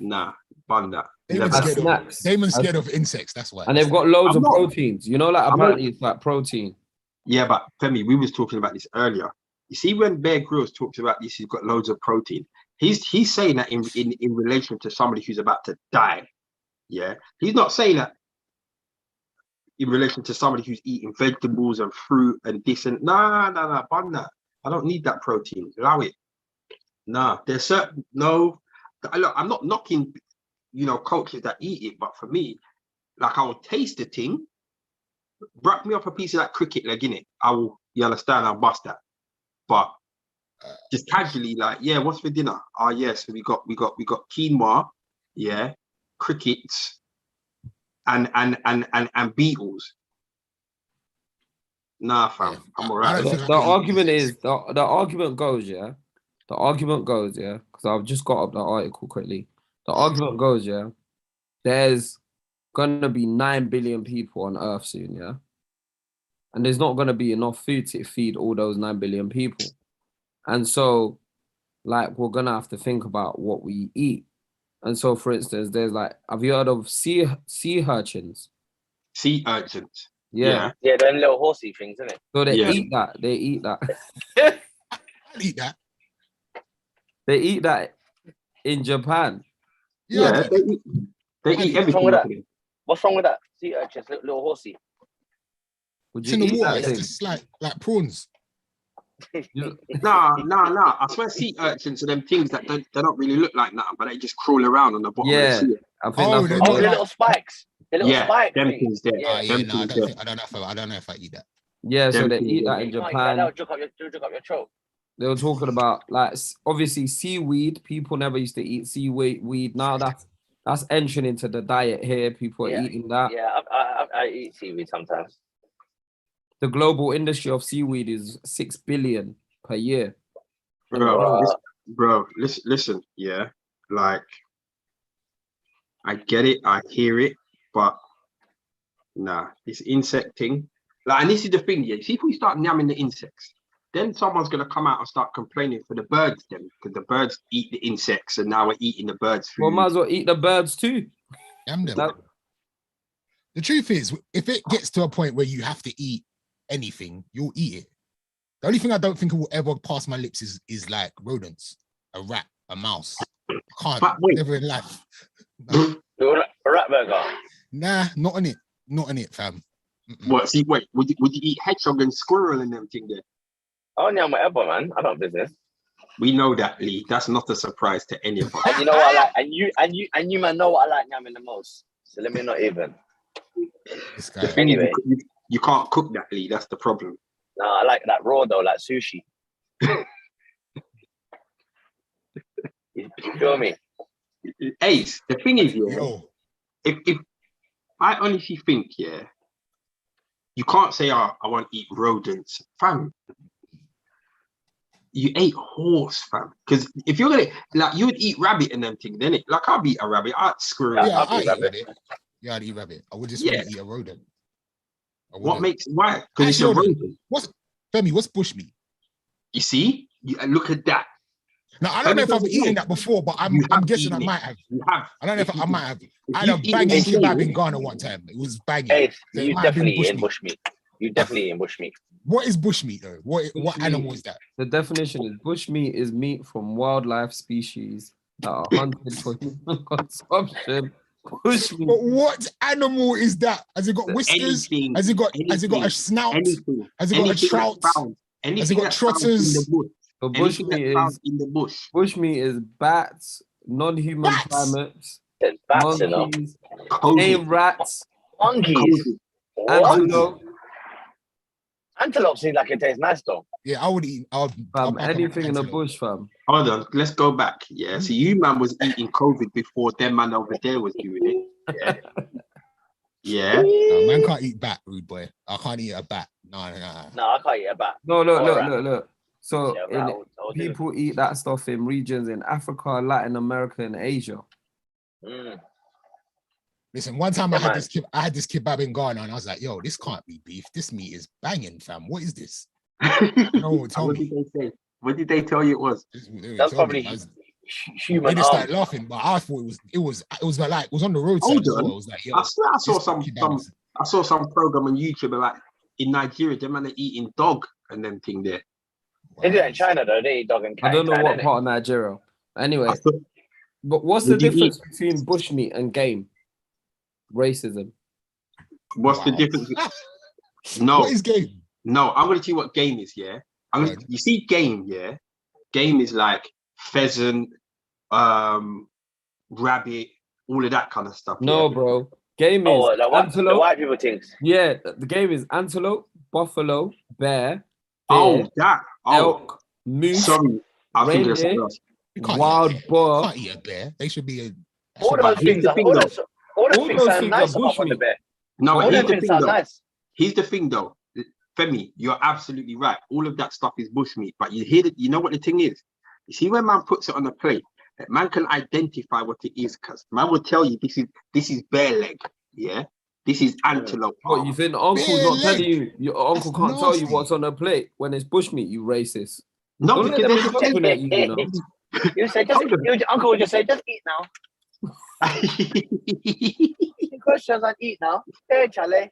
Nah, bun that. Damon's scared of insects, that's why. And they've got loads of proteins. Apparently it's like protein. Yeah, but Femi, we was talking about this earlier. You see, when Bear Grylls talks about this, he's got loads of protein. He's saying that in relation to somebody who's about to die. Yeah, he's not saying that in relation to somebody who's eating vegetables and fruit and this and nah, bun that. I don't need that protein. Allow it. Nah, there's certain Look, I'm not knocking, cultures that eat it, but for me, like I will taste the thing, wrap me up a piece of that cricket leg in it. I will. You understand? I'll bust that. But just casually, like, yeah, what's for dinner? Oh, yes, we got quinoa, yeah, crickets, and beetles. Nah, fam, I'm alright. The argument goes, yeah. The argument goes, yeah, because I've just got up the article quickly. The argument goes, yeah, there's gonna be 9 billion people on Earth soon, yeah, and there's not gonna be enough food to feed all those 9 billion people, and so, like, we're gonna have to think about what we eat. And so, for instance, there's like, have you heard of sea urchins? Sea urchins. Yeah. Yeah, them little horsey things, isn't it? So they eat that. They eat that. I eat that. They eat that in Japan. Yeah, they eat everything. What's wrong with that? Sea urchins, little horsey. Would It's you in the eat water. that It's thing? just like prawns. Nah. I swear sea urchins are them things that they don't really look like nothing, but they just crawl around on the bottom of the sea. I think Oh, that's they're what Oh, not the like- little spikes. The little spike them thing. things there. Yeah. Yeah, Them no, I things don't know. I don't know if I eat that. Yeah, so Them they things eat there. that in You can't eat that, Japan. that'll jerk up your throat. They were talking about, like, obviously seaweed. People never used to eat seaweed. Now that's entering into the diet here. People are eating that. Yeah, I eat seaweed sometimes. The global industry of seaweed is 6 billion per year. Bro, listen, yeah, like, I get it, I hear it, but nah, this insect thing, like, and this is the thing, yeah, see, if we start namming the insects, then someone's gonna come out and start complaining for the birds then, because the birds eat the insects and now we're eating the birds' food. Well, might as well eat the birds too. Damn them. The truth is, if it gets to a point where you have to eat anything, you'll eat it. The only thing I don't think will ever pass my lips is like rodents, a rat, a mouse. I can't, never in life. A rat burger. Nah, not on it, fam. What? See, wait, would you eat hedgehog and squirrel and them thing there? Oh, yeah, whatever, man. I don't business. We know that, Lee. That's not a surprise to any of us. And you know what I like, and you man know what I like yamming the most. So let me not even. This guy. Anyway, you can't cook that, Lee. That's the problem. No, I like that raw though, like sushi. You feel me? Ace, the thing is, yeah, if I honestly think, yeah, you can't say, oh, I want to eat rodents, fam. You ate horse, fam. Because if you're gonna, like, you would eat rabbit and them things, then it, like, I'll eat a rabbit, I'd squirrel. Yeah, I'd eat rabbit. Yeah, I'd eat rabbit. I would just want to eat a rodent. What makes, why? Because it's a rodent. Femi, what's bushmeat? You see? Look at that. Now, I don't know if I've eaten that before, but I'm guessing I might have. You have. I don't know if I might have. I had a banging kebab in Ghana one time. It was banging. Hey, So you definitely eating bushmeat. You definitely eating bushmeat. What is bushmeat though? What animal is that? The definition is bushmeat is meat from wildlife species that are hunted for human consumption. Bushmeat. But what animal is that? Has it got whiskers? Has it got a snout? Has it got a trout? Has it got trotters? So bushmeat is in the bush. Bushmeat is bats, non-human primates, monkeys, tame rats, monkeys, antelope. Antelope seems like it tastes nice though. Yeah, I would eat. Anything in the bush, fam. Hold on, let's go back. Yeah, so you man was eating COVID before them man over there was doing it. Yeah. Yeah. No, man can't eat bat, rude boy. I can't eat a bat. No, I can't eat a bat. No, look. So people eat that stuff in regions in Africa, Latin America, and Asia. Listen, one time I had this kebab in Ghana, and I was like, "Yo, this can't be beef. This meat is banging, fam. What is this?" No, tell what me. Did they say? What did they tell you it was? That's probably human. They just started laughing, but I thought it was on the roadside as well. I was like, yo, I saw some program on YouTube about in Nigeria, them man are eating dog and them thing there. They do that in China though. They eat dog and cat. I don't know what part of Nigeria. Anyway, but what's the difference between bushmeat and game? Racism. What's the difference? No. What is game? No, I'm gonna tell you what game is, yeah. You see game, yeah. Game is like pheasant, rabbit, all of that kind of stuff. No, yeah? bro. Game is the antelope. white people things. Yeah, the game is antelope, buffalo, bear, Oh, deer, that. Oh, elk, moose, sorry. I was thinking of something reindeer, else. You can't wild eat a bear. You boar. can't eat a bear. They should be a. All But those here's things the are thing, all though. those All things those sound things are nice apart from the bushmeat. bear. No, but All here's them the things thing, sound though. nice. Here's the thing, though. Femi, you're absolutely right. All of that stuff is bushmeat. But you hear that? You know what the thing is? You see, when man puts it on a plate, man can identify what it is, because man will tell you this is bear leg. Yeah, this is antelope What, arm. you think uncle's Bear not telling leg. you? Your uncle That's can't tell you nasty. what's on the plate when it's bushmeat, you racist. No, Don't let because them there's a thing. indoctrinate you, you know. You say just Hold on. your uncle would just say just eat now. The questions and eat now. Hey, Charlie.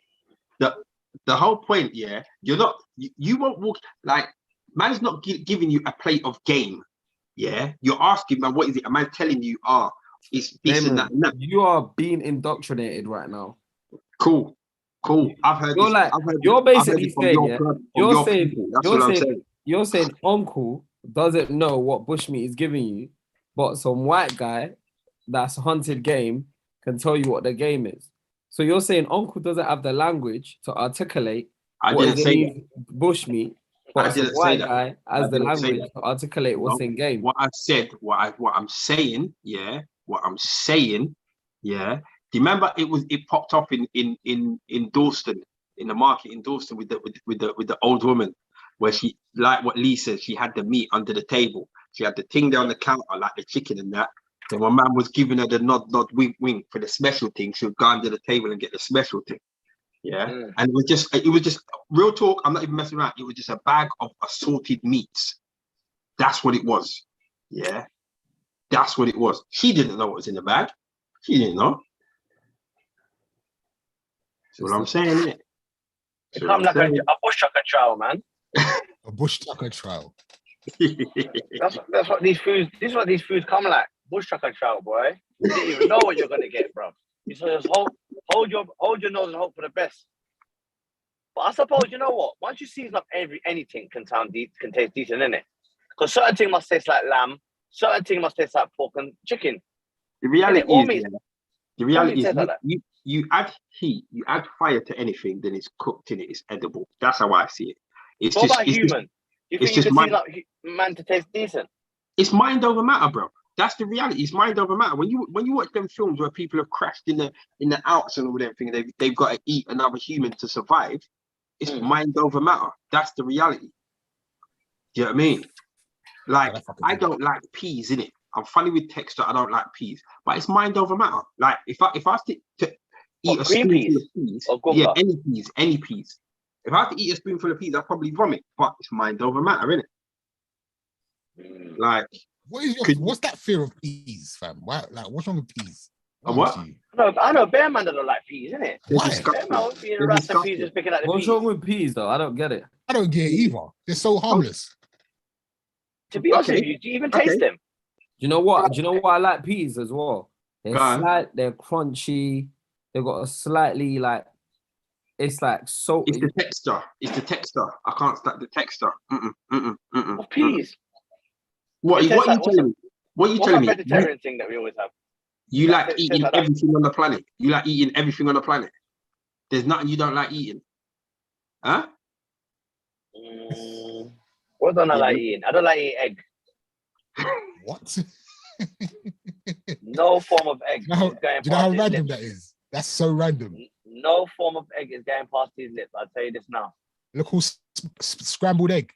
the whole point, yeah, you're not, you won't walk, like, man's not giving you a plate of game, yeah, you're asking, man, what is it? A man telling you, it's this Damon, and that and that. you are being indoctrinated right now. Cool. I've heard You're this. like, I've heard you're this, I've heard basically it from saying, your yeah, blood, from you're your saying, people. That's what I'm saying. you're saying uncle doesn't know what bushmeat is giving you, but some white guy that's hunted game can tell you what the game is. So you're saying uncle doesn't have the language to articulate I what didn't is say in that. bushmeat, I but some didn't say white that. guy I has the didn't say language that. to articulate what's No. in game. What I said, what I'm saying, yeah, what I'm saying, yeah. Do you remember it popped up in Dalston, in the market in Dalston with the old woman, where she, like what Lee said, she had the meat under the table. She had the thing there on the counter, like the chicken and that. Then my man was giving her the nod, wink, wink for the special thing. She would go under the table and get the special thing. Yeah. And it was just real talk. I'm not even messing around. It was just a bag of assorted meats. That's what it was. Yeah. That's what it was. She didn't know what was in the bag. She didn't know. That's what I'm saying, innit? It come like a bush chucker trial, man. A bush tucker trial. That's what these foods. This is what these foods come like. Bush chucker trial, boy. You didn't even know what you're gonna get, bro. You just hold your nose and hope for the best. But I suppose you know what? Once you season up anything can taste decent, innit? Because certain things must taste like lamb, certain things must taste like pork and chicken. The reality is, like you add heat, you add fire to anything, then it's cooked in it. It's edible. That's how I see it. It's what just about human? You think you can season up man to taste decent? It's mind over matter, bro. That's the reality. It's mind over matter. When you watch them films where people have crashed in the Alps and all that thing, they've got to eat another human to survive. It's mind over matter. That's the reality. Do you know what I mean? Like, I don't like peas, innit? I'm funny with texture. I don't like peas, but it's mind over matter. Like, if I stick to eat a spoonful of peas, yeah, any peas. If I have to eat a spoonful of peas, I'll probably vomit. But it's mind over matter, innit? Like, what's that fear of peas, fam? Why, like, what's wrong with peas? What? I know bear man don't like peas, innit? Why? Bear man won't be in rats and peas just picking out the What's peas. wrong with peas, though? I don't get it. I don't get it either. They're so harmless. To be honest with you, do you even taste them? Do you know what? Do you know why I like peas as well? They're crunchy. They've got a slightly like, it's like salty. It's the texture. I can't stand the texture. Of peas. What are you telling me? What are you telling me? Vegetarian thing that we always have. You like eating everything on the planet. You like eating everything on the planet. There's nothing you don't like eating. Huh? What don't I like eating? I don't like eating egg. What? No form of egg. Do you know how random that is? That's so random. No form of egg is going past his lips. I'll tell you this now. Look, all scrambled egg.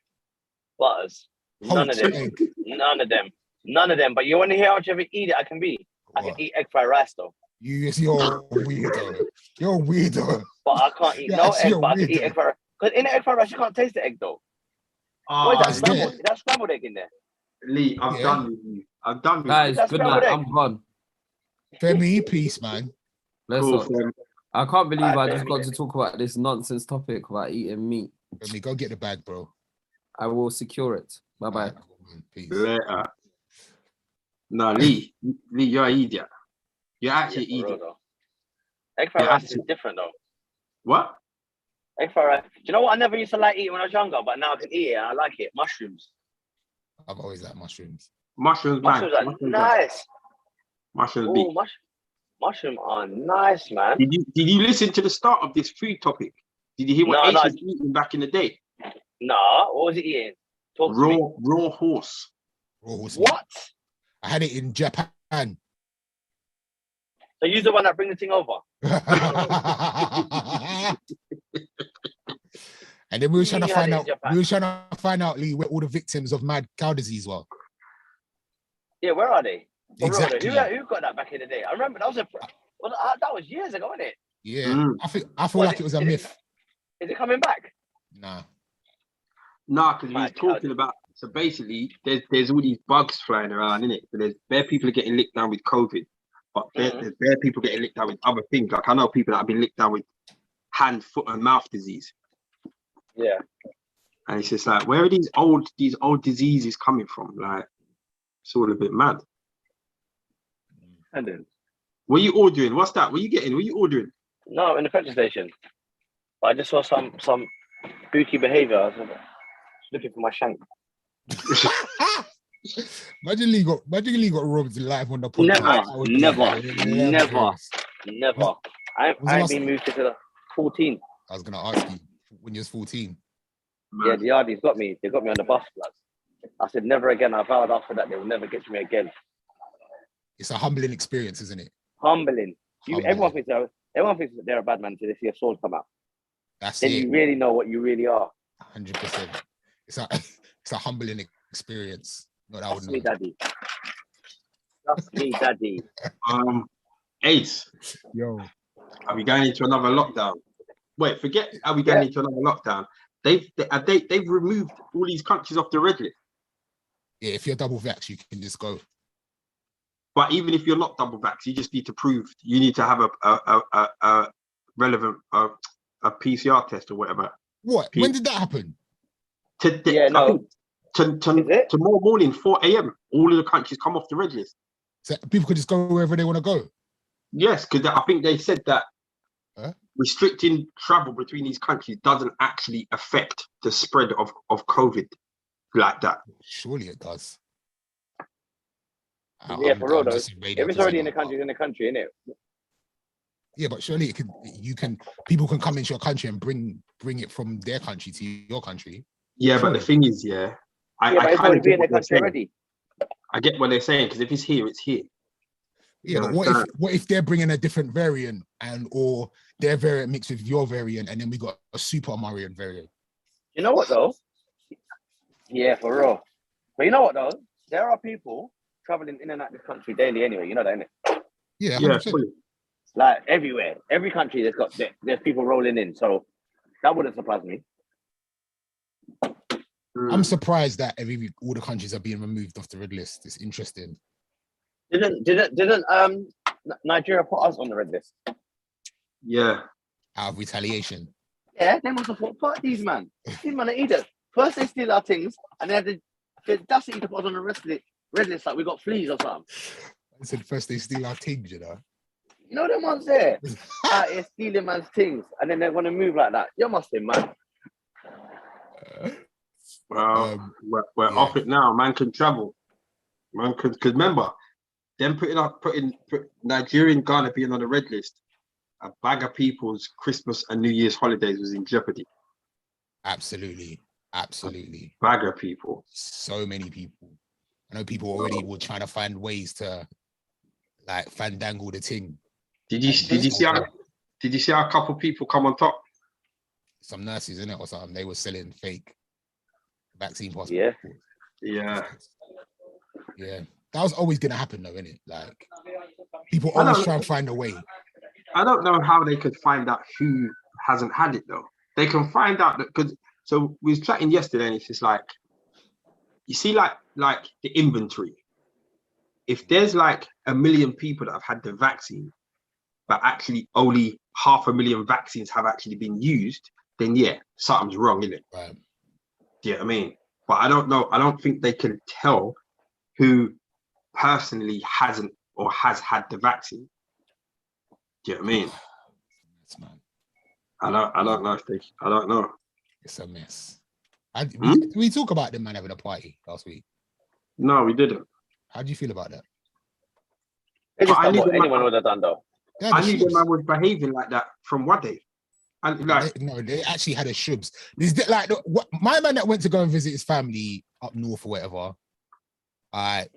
Butters. None of them. Egg. None of them. None of them. But you want to hear how much of an eater I can be? I can eat egg fried rice though. You're weirdo. You're a weirdo. But I can't eat no egg, but I can eat egg fried rice. Because in the egg fried rice, you can't taste the egg though. What is that scrambled? That's scrambled egg in there. Lee, I'm done with you. I'm done with Guys, you. good night. I'm gone. Femi, peace, man. I can't believe I just got to talk about this nonsense topic about eating meat. Femi, go get the bag, bro. I will secure it. Bye-bye. Peace. Later. No, Lee, you're an idiot. You're actually an idiot. Egg fried rice is different though. What? Egg fried rice. Do you know what I never used to like eating when I was younger, but now I can eat it and I like it? Mushrooms. I've always liked mushrooms. Mushrooms are nice. Mushrooms. Mushroom are nice, man. Did you listen to the start of this food topic? Did you hear what Ace was eating back in the day? Nah, what was it eating? Raw horse. Raw horse meat. What? I had it in Japan. So you're the one that bring the thing over? And then we were trying to find out. We were trying to find out, Lee, where all the victims of mad cow disease were. Yeah, where are they? Exactly. Who got that back in the day? I remember that was years ago, wasn't it? Yeah. I feel like it was a myth. Is it coming back? Nah, because we was talking about. So basically, there's all these bugs flying around, innit? So there's bare people are getting licked down with COVID, but there's bare people getting licked down with other things. Like I know people that have been licked down with hand, foot, and mouth disease. Yeah. And it's just like, where are these old diseases coming from? Like, it's all a bit mad. And then, what are you ordering? What's that? What are you getting? What are you ordering? No, in the petrol station. But I just saw some spooky behavior. I was looking for my shank. Imagine Lee got robbed live on the podcast. Never. I ain't been moved to the 14. I was gonna ask you when you was 14. Yeah, the Yardies got me. They got me on the bus, blood. I said never again. I vowed after that they will never get to me again. It's a humbling experience, isn't it? Humbling. Everyone thinks that they're a bad man until they see a sword come out. Then you really know what you really are. 100%. It's a humbling experience. Trust me, daddy. Trust me, daddy. Ace. Yo. Are we going into another lockdown? Wait, forget are we going into another lockdown? They've removed all these countries off the red list. Yeah, if you're double vax, you can just go. But even if you're not double vax, you just need to prove you need to have a relevant a PCR test or whatever. What? When did that happen? Tomorrow morning, 4 a.m. All of the countries come off the red list. So people could just go wherever they want to go. Yes, because I think they said that restricting travel between these countries doesn't actually affect the spread of COVID like that. Surely it does. Yeah, for real though. If it's already in the country, isn't it? Yeah, but surely people can come into your country and bring it from their country to your country. Yeah, but the thing is, I kind of get what they're saying. Already. I get what they're saying, because if it's here, it's here. Yeah, but what if they're bringing a different variant or their variant mixed with your variant, and then we got a super Marian variant? You know what though? Yeah, for real. But you know what though? There are people traveling in and out of this country daily anyway. You know that, innit? Yeah, 100%. Fully. Like everywhere, every country there's people rolling in. So that wouldn't surprise me. I'm surprised that all the countries are being removed off the red list. It's interesting. Didn't Nigeria put us on the red list? Yeah. Out of retaliation. Yeah, they must have thought, fuck these man. These man are idiots. First they steal our things, and they had the audacity to put us on the red list like we got fleas or something. I said first they steal our things, you know. You know them ones there? Out here stealing man's things, and then they're gonna move like that. You must be mad. Well, we're off it now. Man can travel. Man could, because remember, them putting Nigeria and Ghana being on the red list, a bag of people's Christmas and New Year's holidays was in jeopardy. Absolutely. Absolutely. A bag of people. So many people. I know people already were trying to find ways to like fandangle the thing. Did you see how a couple people come on top? Some nurses, in it or something, they were selling fake vaccine passports. Yeah. That was always gonna happen though, innit? Like people always try and find a way. I don't know how they could find out who hasn't had it though. They can find out that, because so we was chatting yesterday and it's just like, you see like the inventory. If there's like 1 million people that have had the vaccine, but actually only 500,000 vaccines have actually been used, then yeah, something's wrong, isn't it? Right. Do you know what I mean? But I don't know. I don't think they can tell who personally hasn't or has had the vaccine. Do you know what I mean? Yes, man. I don't know if they. I don't know. It's a mess. We talk about them man having a party last week. No, we didn't. How do you feel about that? It's just what anyone would have done though. had I a knew them shubs. man was behaving like that from what day. And like, They actually had a shubs. Like my man that went to go and visit his family up north or whatever. That's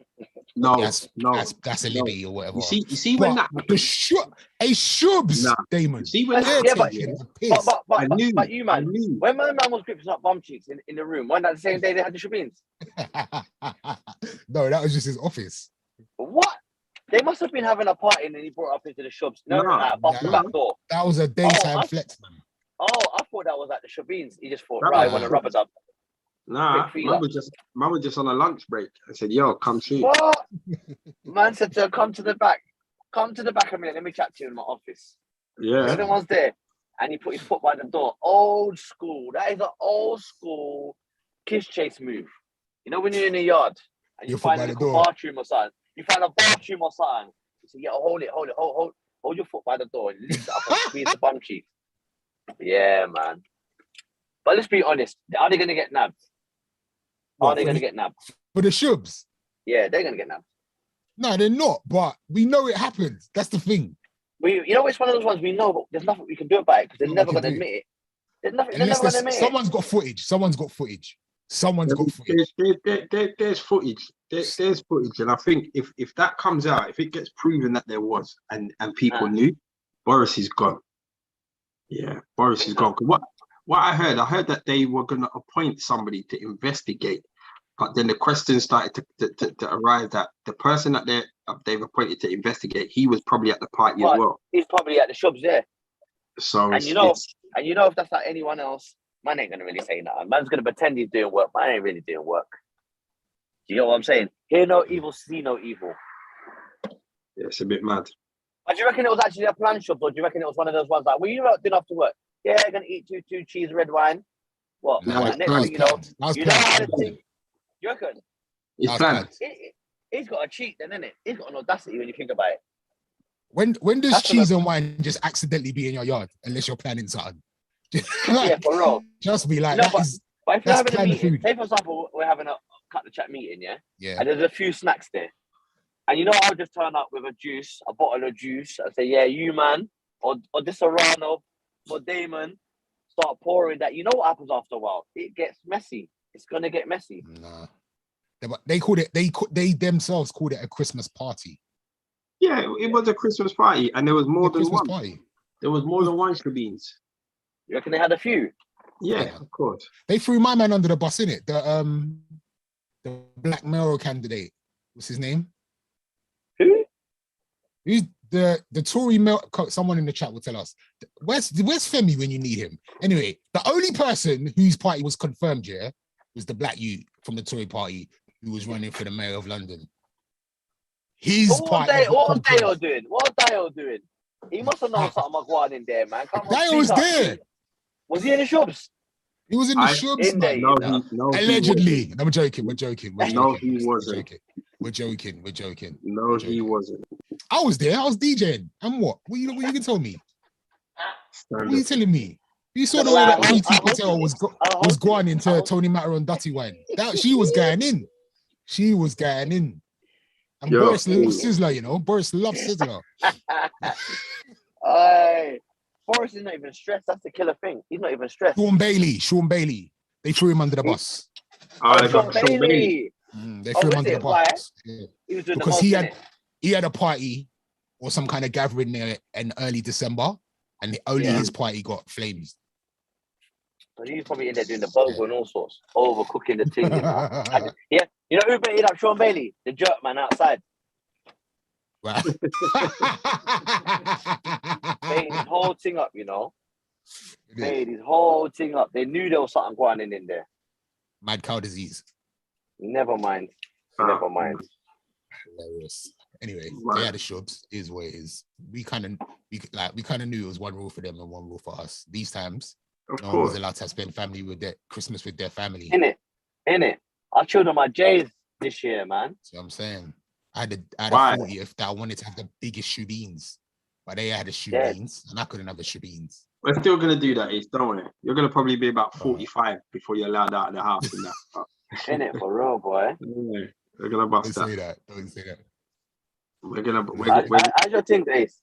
a Libby or whatever. You see when that the shubs, Damon. You see when Yeah, but you man, when my man was gripping up bum cheeks in the room, wasn't that the same day they had the shebeens? No, that was just his office. What? They must have been having a party and then he brought up into the shubs. Back door. That was a daytime flex, man. Oh, I thought that was like the shebeens. He just thought, right, I want a rubber dub. Nah, man was just on a lunch break. I said, yo, come shoot. What? Man said to come to the back. Come to the back a minute. Let me chat to you in my office. Yeah. Everyone's there. And he put his foot by the door. Old school. That is an old school kiss chase move. You know when you're in the yard and you find a bathroom or something. You find a bathroom or something. You say, yeah, hold your foot by the door and lift it up and squeeze the bum cheek. Yeah, man. But let's be honest. Are they going to get nabbed? Are they going to get nabbed? For the shubs? Yeah, they're going to get nabbed. No, they're not. But we know it happens. That's the thing. It's one of those ones we know, but there's nothing we can do about it because they're never going to admit it. They're never going to admit it. Someone's got footage. There's footage. There's footage, and I think if that comes out, if it gets proven that there was, and people knew, Boris is gone. Yeah, Boris is gone. What I heard that they were going to appoint somebody to investigate, but then the questions started to arise that the person that they've appointed to investigate, he was probably at the party as well. He's probably at the shops there. So and you know if that's like anyone else, man ain't gonna really say nothing. Man's gonna pretend he's doing work. Man ain't really doing work. Do you know what I'm saying? Hear no evil, see no evil. Yeah, it's a bit mad. But do you reckon it was actually a planned shop, or do you reckon it was one of those ones like, well, you know, doing after work? Yeah, gonna eat two cheese red wine. What? No, next thing you know how to think. You reckon? It's planned. He's got a cheat then, innit? He's got an audacity when you think about it. When does cheese and wine just accidentally be in your yard unless you're planning something? Yeah, for real. Just be like, but if you're having a meeting, say for example, we're having a cut the chat meeting, yeah, and there's a few snacks there, and I'll just turn up with a bottle of juice, and say, yeah, you man, or this Serrano, or Damon, start pouring that. You know what happens after a while? It gets messy. It's gonna get messy. Nah, they called it. They themselves called it a Christmas party. Yeah, it was a Christmas party, and there was more than Christmas one. Party. There was more than one shebeens. You reckon they had a few? Yeah, of course. They threw my man under the bus, innit? The black mayoral candidate. What's his name? Who? Who's the Tory mayor? Someone in the chat will tell us. Where's Femi when you need him? Anyway, the only person whose party was confirmed, was the black youth from the Tory party who was running for the mayor of London. His party. What Dale doing? He must have known something was going in there, man. Dale was there. Was he in the shops? He was in the shops, man. No, allegedly. We're joking. No, he wasn't. We're joking. No, he wasn't. I was there. I was DJing. And what? What you can tell me? What are you telling me? You saw the way that PT Patel was going into Tony Matter on Dutty Wine. She was going in. And Boris loves Sizzler, Boris loves Sizzler. Boris is not even stressed. That's the killer thing. He's not even stressed. Sean Bailey. They threw him under the bus. Sean Bailey. They threw him under the bus. Yeah. He was doing because he had a party or some kind of gathering there in early December, and only his party got flames. But he's probably in there doing the burger and all sorts, overcooking the thing. Yeah, you know who baited up Sean Bailey? The jerk man outside. Right. Made his whole thing up, Made his whole thing up. They knew there was something going in there. Mad cow disease. Never mind. Hilarious. Anyway, they had the shubs. Is what it is. We kind of knew it was one rule for them and one rule for us. These times, no one was allowed to spend Christmas with their family. In it. I chilled on my J's this year, man. So I'm saying, I had a 40th that I wanted to have the biggest shoe beans, but they had the shoe beans, and I couldn't have the shoe beans. We're still gonna do that, don't we? You're gonna probably be about 45 before you're allowed out of the house and that. In it for real, boy. Yeah, we're gonna bust Don't say that. We're gonna. How's your thing, Ace?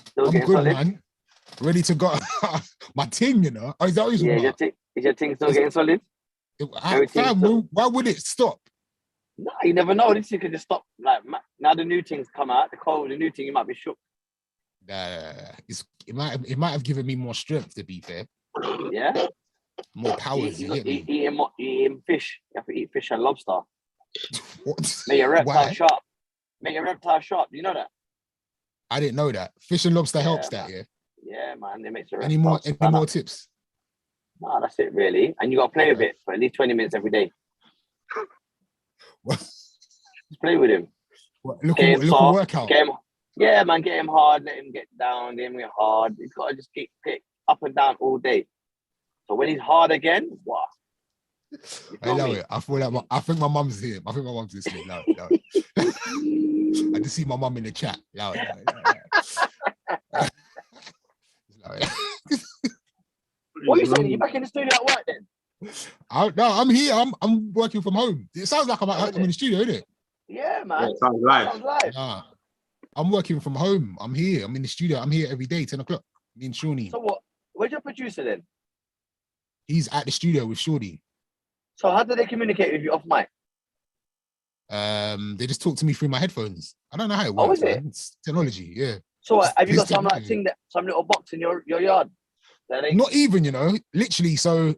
Still I'm getting good, solid? man. Ready to go. My ting, you know. Oh, is that what you're Yeah, talking about? is your thing still getting solid? Everything's Fam, still... why would it stop? No, you never know. This thing could just stop. Like now, the new things come out. The new thing, you might be shook. It might have given me more strength, to be fair. Yeah. More powers, you get me? Eating fish. You have to eat fish and lobster. What? Make your reptile Why? sharp. Make your reptile sharp. You know that? I didn't know that. Fish and lobster helps man. that, yeah? Yeah, man. It makes the Any reptile more tips? No, that's it, really. And you got to play with it for at least 20 minutes every day. Just play with him. Look a workout. Yeah, man. Get him hard. Let him get down. Let him get hard. He's got to just keep up and down all day. So when he's hard again, wow. I love it. I feel like I think my mum's here. I think my mum's listening. No. I just see my mum in the chat. No. What are you saying? You back in the studio at work then? No, I'm here. I'm working from home. It sounds like I'm in the studio, isn't it? Yeah, man. Yeah, sounds live. Nah, I'm working from home. I'm here. I'm in the studio. I'm here every day, 10 o'clock. Me and Shawnee. So what? Where's your producer then? He's at the studio with Shawnee. So how do they communicate with you off mic? They just talk to me through my headphones. I don't know how it works, man. It's technology, yeah. So have you got some some little box in your yard? Not even, literally. So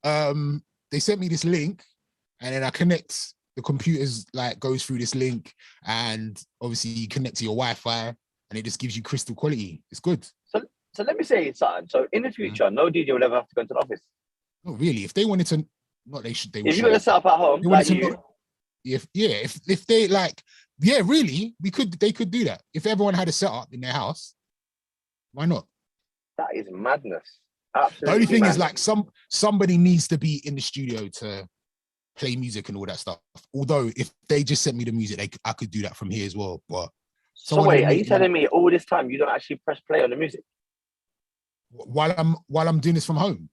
they sent me this link and then I connect the computers, like goes through this link, and obviously you connect to your Wi-Fi and it just gives you crystal quality. It's good. So let me say something. So in the future, no DJ will ever have to go into the office. Not really. If they wanted to, if you're gonna set up at home, like you. If they really, they could do that. If everyone had a setup in their house, why not? That is madness. Absolutely. The only thing is, like, somebody needs to be in the studio to play music and all that stuff. Although if they just sent me the music, I could do that from here as well. But so wait, are you telling me all this time you don't actually press play on the music while I'm doing this from home?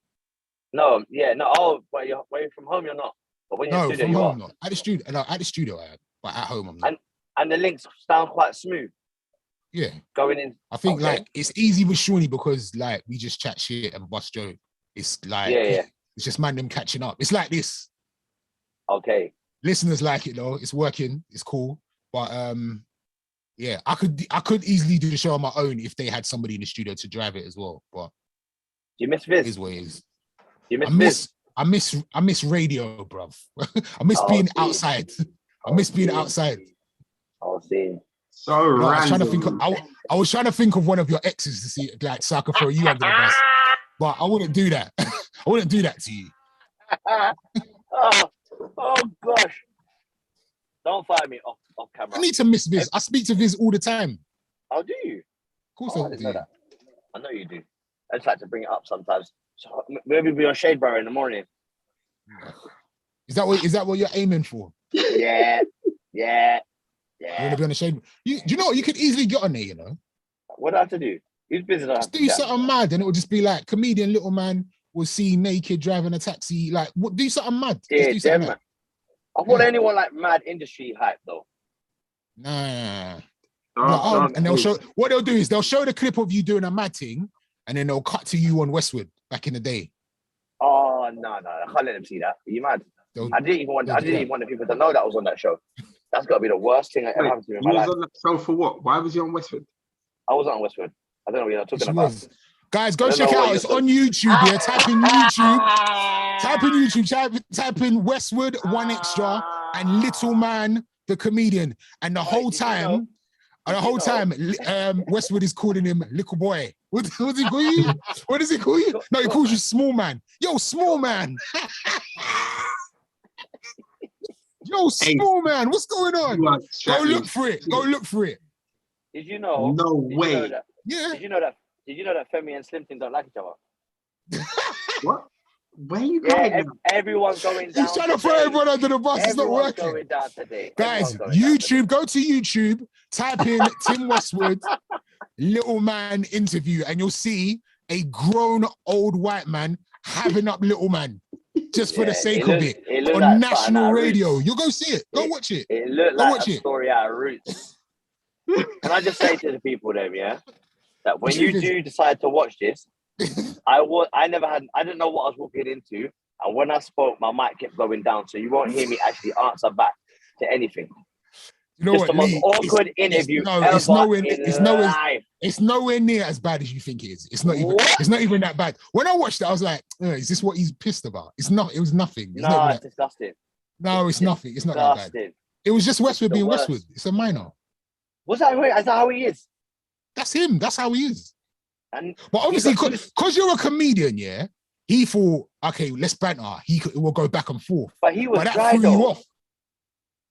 No, yeah, no. Oh, while you're from home, you're not. But when you're in the studio, from home, not at the studio. No, at the studio, I am, but at home, I'm not. And the links sound quite smooth. Yeah, going in. I think like it's easy with Shawnee because like we just chat shit and bust joke. It's like it's just man them catching up. It's like this. Okay. Listeners like it though. It's working. It's cool. But yeah, I could easily do the show on my own if they had somebody in the studio to drive it as well. But do you miss Viz? It is what it is. Do you miss Viz? I miss radio, bruv. I miss being outside. I miss being outside. I'll see. So random. I was trying to think of one of your exes to see, like, so I could throw you under the bus. But I wouldn't do that. I wouldn't do that to you. oh gosh. Don't fire me off camera. I need to miss Viz. I speak to Viz all the time. Oh, do you? Of course I do. Know that. I know you do. I just like to bring it up sometimes. So maybe be on Shade Bar in the morning. Is that what you're aiming for? Yeah. You want to be on the Shade? Do you know what? You could easily get on there, you know. What do I have to do? Who's busy? Just do something mad, and it will just be like comedian little man was seen naked driving a taxi. Like, what? Do something mad. Yeah, do something mad. I thought anyone like mad industry hype though. Nah. And they'll show what they'll do is they'll show the clip of you doing a mad thing, and then they'll cut to you on Westwood back in the day. Oh no, I can't let them see that. Are you mad? I didn't even want the people to know that I was on that show. That's got to be the worst thing that ever happened to me in my life. You was on that show for what? Why was you on Westwood? I wasn't on Westwood. I don't know what you're talking about. Guys, go check it out. It's on YouTube. Yeah, type in YouTube. Type in Westwood 1Extra and Little Man the comedian. And the whole time, Westwood is calling him Little Boy. What does he call you? What does he call you? No, he calls you Small Man. Yo, Small Man. Yo, Small Man, what's going on? Go look for it. Did you know? No way. Did you know that Femi and Slim Thing don't like each other? What? Where are you going? Everyone's going down. He's trying to throw everyone under the bus. It's not working. Going down today. Guys, YouTube, go to YouTube, type in Tim Westwood, Little Man interview, and you'll see a grown old white man having up Little Man. Just for the sake of it on like national radio. You'll go see it. Go watch it. It looked like a story out of Roots. Can I just say to the people there, yeah? that when you do decide to watch this, I didn't know what I was walking into. And when I spoke, my mic kept going down. So you won't hear me actually answer back to anything. You know Just what, the most Lee? awkward interview ever in life. It's nowhere near as bad as you think it is. It's not even. What? It's not even that bad. When I watched it, I was like, "Is this what he's pissed about?" It's not. It was nothing. It's No, it's disgusting. No, it's nothing. It's not that bad. It was just Westwood being Westwood. It's a minor. Is that how he is? That's him. That's how he is. And but obviously, because you're a comedian, yeah, he thought, okay, let's banter. Will go back and forth. But he was that threw you off.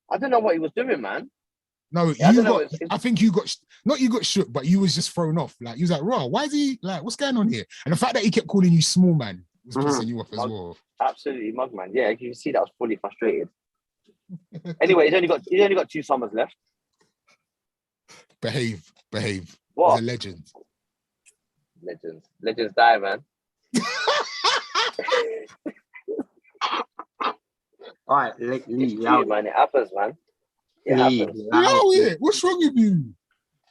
I don't know what he was doing, man. No, I think you got shook, but you was just thrown off. Like, you was like, raw, why is he, like, what's going on here? And the fact that he kept calling you small man was pissing you off as well. Absolutely, mug man. Yeah, you can see that I was fully frustrated. Anyway, he's only got 2 summers left. Behave. What? He's a legend. Legends die, man. All right, Lee, man. It happens, man. It happens. What's wrong with you?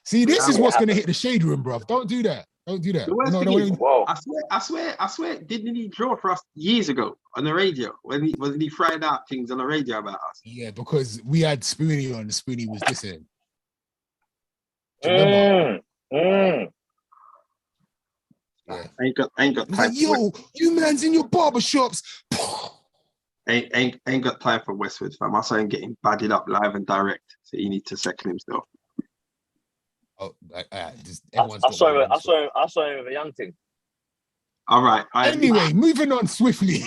See, this is what's going to hit the shade room, bruv. Don't do that. I swear, didn't he draw for us years ago on the radio when he fried out things on the radio about us? Yeah, because we had Spoonie on, and Spoonie was dissing. Do you remember? Yeah. Ain't got time. Like, yo, you man's in your barbershops. Ain't got time for Westwood, fam. I saw him getting badded up live and direct, so he needs to second himself. Oh, I saw him with a young thing. All right. Anyway, moving on swiftly.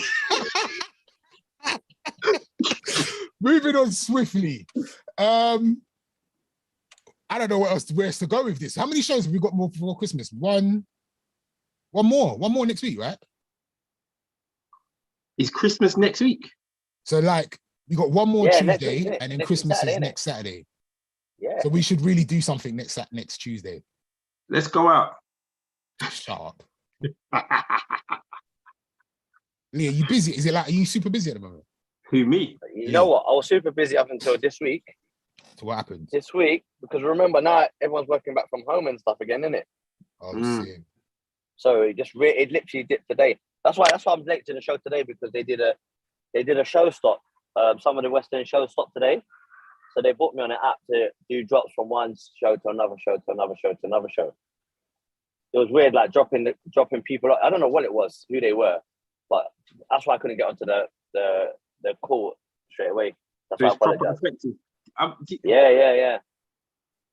I don't know where else to go with this. How many shows have we got more before Christmas? One more next week, right? Is Christmas next week? So, like, we got one more Tuesday, and then Christmas is next Saturday. Yeah. So we should really do something next Tuesday. Let's go out. Shut up. Lee, are you busy? Are you super busy at the moment? Who, me? You know what? I was super busy up until this week. So what happened? This week, because remember now everyone's working back from home and stuff again, isn't it? Oh, so it literally dipped today. That's why I'm late to the show today, because they did a show stop. Some of the Western shows stopped today. So they booked me on an app to do drops from one show to another show to another show to another show. It was weird, like dropping people. I don't know what it was, who they were, but that's why I couldn't get onto the call straight away. That's why I apologize. Yeah.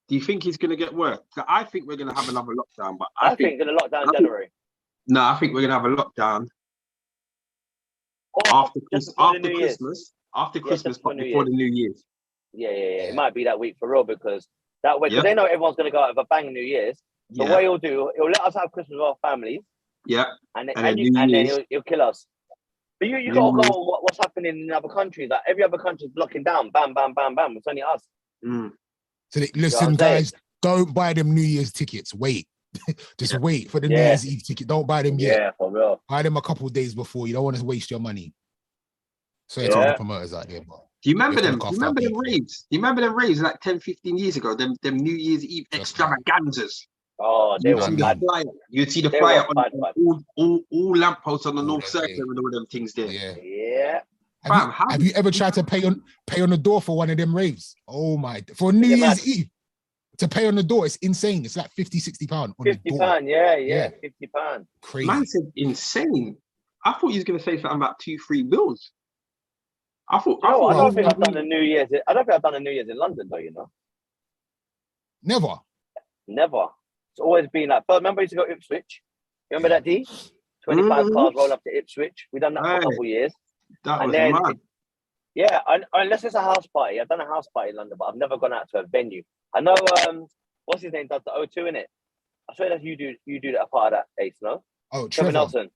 Do you think he's going to get worse? I think we're going to have another lockdown, but I think they're going to lock down in January. No, I think we're going to have a lockdown after Christmas, but before the New Year's. Yeah. It might be that week for real, because that way, because they know everyone's going to go out with a bang New Year's. So what he'll do, he'll let us have Christmas with our families. Yeah. And then he'll kill us. But you got to go on what's happening in other countries. Like every other country is locking down. Bam, bam, bam, bam. It's only us. So listen, guys, don't buy them New Year's tickets. Wait. Just wait for the New Year's Eve ticket. Don't buy them yet. Yeah, for real. Buy them a couple of days before. You don't want to waste your money. So it's all the promoters out there, bro. Do you remember them? Do you remember them raves? Do you remember them raves like 10, 15 years ago? Them New Year's Eve extravaganzas. Oh, they were bad. You'd see the flyer on all lampposts on the North Circle and all them things there. Yeah. Have you ever tried to pay on the door for one of them raves? Oh my! For New Year's Eve, to pay on the door, it's insane. It's like 50, 60 pounds on the door. £50, yeah. £50. Crazy. Man said insane. I thought he was going to say something about 2-3 bills. I don't think I've done a New Year's in London, though. You know. Never. It's always been like. But remember, I used to go to Ipswich. Remember that, D? 25 cars roll up to Ipswich. We done that for a couple of years. That was mad. Yeah, unless it's a house party. I've done a house party in London, but I've never gone out to a venue. I know. What's his name? Does the O2 in it? I swear that you do that part of that, Ace, no? Oh, Trevor Nelson.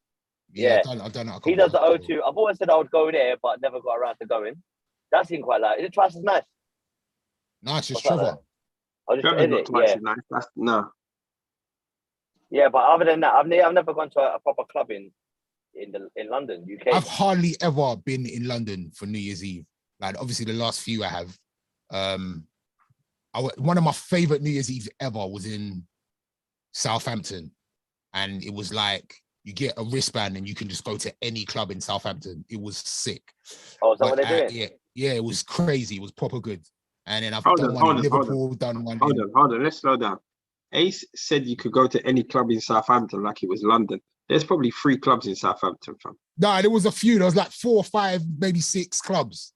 Yeah, I've done that. He does the O2. I've always said I would go there, but never got around to going. That seemed quite like. Is it twice as nice? No, it's just Trevor. Trevor's not twice as nice. No. Yeah, but other than that, I've never gone to a proper club in London, UK. I've hardly ever been in London for New Year's Eve. Like, obviously, the last few I have. One of my favorite New Year's Eve ever was in Southampton, and it was like you get a wristband and you can just go to any club in Southampton. It was sick. Oh, is that what they're doing? Yeah, it was crazy. It was proper good. And then I've Hold done on, one hold in on, Liverpool, done one in... Hold on, let's slow down. Ace said you could go to any club in Southampton like it was London. There's probably 3 clubs in Southampton, fam. No, there was a few. There was like 4 or 5, maybe 6 clubs.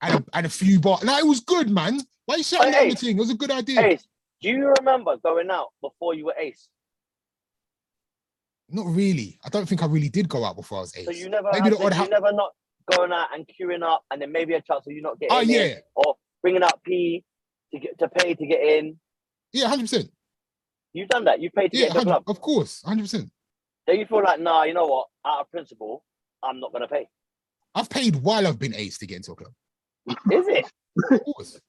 And a few bars. No, it was good, man. Why are you shouting at the thing? It was a good idea. Ace, do you remember going out before you were Ace? Not really. I don't think I really did go out before I was Ace. So you never maybe you never not going out and queuing up, and then maybe a chance of you not getting in, or bringing out P to pay to get in. Yeah, 100%. You've done that. You paid to get in the club. Of course, 100%. Then you feel like, nah, you know what? Out of principle, I'm not gonna pay. I've paid while I've been Ace to get into a club. Is it? Of course.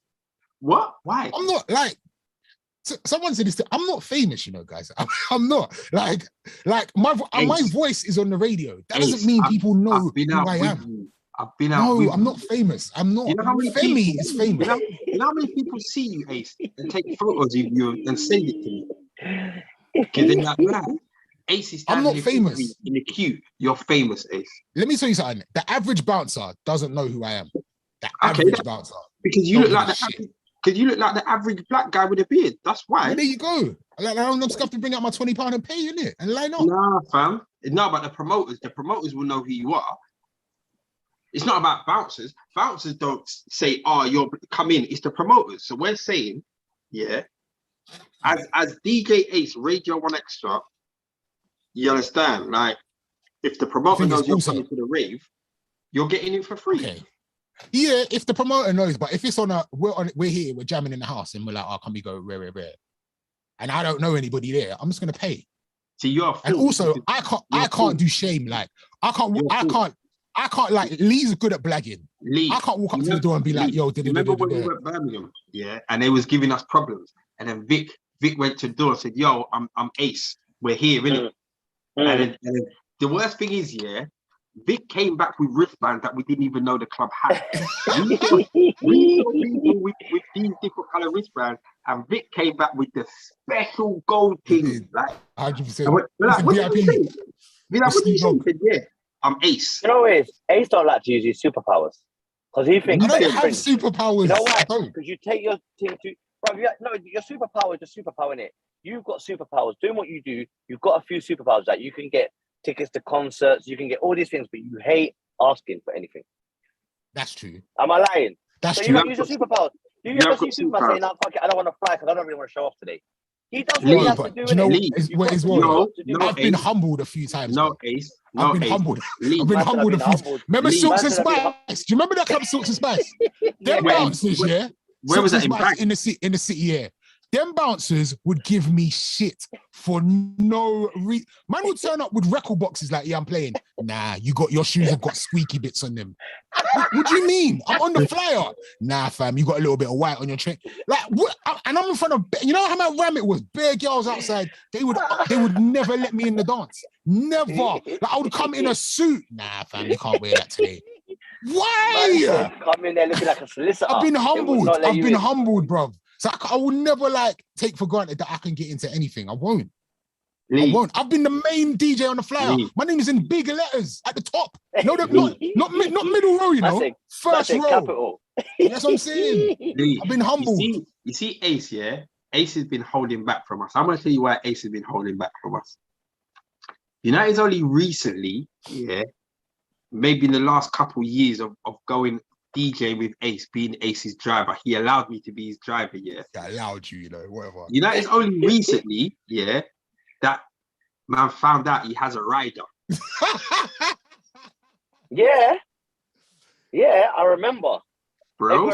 What? Why? I'm not like. Someone said this. I'm not famous, you know, guys. I'm not like my voice is on the radio. That doesn't mean people know who I am. I've been out. No, I'm not famous. I'm not. You know how many Femi is famous. You know how many people see you, Ace, and take photos of you and send it to me? Because they're like, man, Ace is I'm not famous in the queue. You're famous, Ace. Let me tell you something. The average bouncer doesn't know who I am. The average bouncer. Because you look like the average black guy with a beard. That's why. Well, there you go. I don't just have to bring out my £20 and pay, innit? And line up. Nah, fam. No, but the promoters will know who you are. It's not about bouncers. Bouncers don't say, "Oh, you're come in." It's the promoters. So we're saying, yeah, as DJ Ace, Radio 1 Extra, you understand? Like, if the promoter knows you're coming to the rave, you're getting it for free. Okay. Yeah, if the promoter knows, but if it's we're here, we're jamming in the house, and we're like, "Oh, can we go rare?" And I don't know anybody there, I'm just gonna pay. See, you're and also I can't do shame. Like I can't like Lee's good at blagging. I can't walk up to the door and be like, "Yo, remember when we were at Birmingham? Yeah, and they was giving us problems, and then Vic went to the door and said, "Yo, I'm Ace. We're here, innit?" And then the worst thing is, yeah, Vic came back with wristbands that we didn't even know the club had. we saw people with these different color wristbands, and Vic came back with the special gold thing. Like, 100%. We're like, what did you say? We're like, what did you say? He said, yeah, I'm Ace. You know, Ace don't like to use his superpowers because he thinks I don't have superpowers. You know why? Because you take your thing to. Bro, your superpower is a superpower, innit? You've got superpowers. Doing what you do, you've got a few superpowers that you can get tickets to concerts, you can get all these things, but you hate asking for anything. That's true. Am I lying? That's so true. You don't use your superpowers. Do you ever see Superman saying, "No, fuck it, I don't want to fly because I don't really want to show off today"? He does what he has to do. You know what? I've been humbled a few times. No, Ace. I've been humbled. I've been humbled a few times. Remember Silks and Spice? Do you remember that club, Silks and Spice? Them bouncers, yeah. Where was that in the city? Yeah. Them bouncers would give me shit for no reason. Man would turn up with record boxes like, "Yeah, I'm playing." Nah, your shoes have got squeaky bits on them. What do you mean? I'm on the flyer. Nah, fam, you got a little bit of white on your train. Like, what? And I'm in front of, you know how much ram it was? Bare girls outside. They would never let me in the dance. Never. Like, I would come in a suit. Nah, fam, you can't wear that today. Why? Come in there looking like a solicitor. I've been humbled. I've been humbled, bruv. So I will never like take for granted that I can get into anything. I won't. I won't. I've been the main DJ on the flyer. My name is in big letters at the top. No, not middle row, you know. First row. Capital. That's what I'm saying. I've been humbled. You see Ace, yeah? Ace has been holding back from us. I'm going to tell you why Ace has been holding back from us. You know, it's only recently, yeah, maybe in the last couple of years of going DJ with Ace, being Ace's driver. He allowed me to be his driver, yeah. That allowed you, you know, whatever. You know, it's only recently, yeah, that man found out he has a rider. Yeah, I remember. Bro,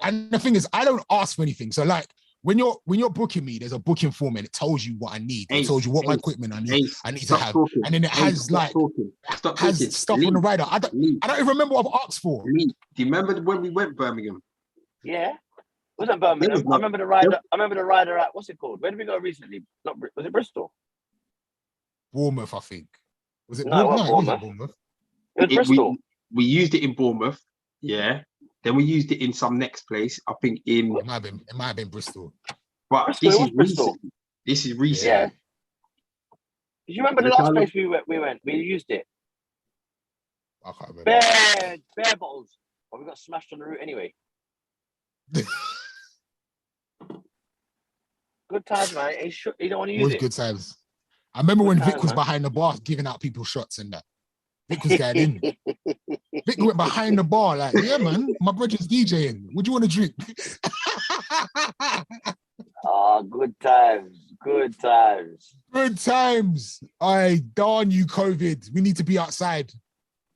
and the thing is, I don't ask for anything. So like, when you're booking me, there's a booking form and it tells you what I need. It tells you what my equipment I need to have. Talking. And then it has stuff on the rider. I don't even remember what I've asked for. Do you remember when we went Birmingham? Yeah. Wasn't Birmingham. I remember the rider. I remember the rider at, what's it called? Where did we go recently? Was it Bristol? Bournemouth, I think. Was it Bournemouth? No, it wasn't Bournemouth. It was Bristol. We used it in Bournemouth. Yeah. Then we used it in some next place. I think in. It might have been Bristol. But Bristol, this is recent. This is recent. Did you remember the last place we went? We used it. I can't remember. Bare bottles. But we got smashed on the route anyway. Good times, man. He don't want to use it. Good times. I remember when Vic was behind the bar giving out people shots and that. Vic was getting in. Vic went behind the bar like, yeah, man, my brother's DJing. What do you want to drink? Oh, good times. Good times. Good times. Darn you, COVID. We need to be outside.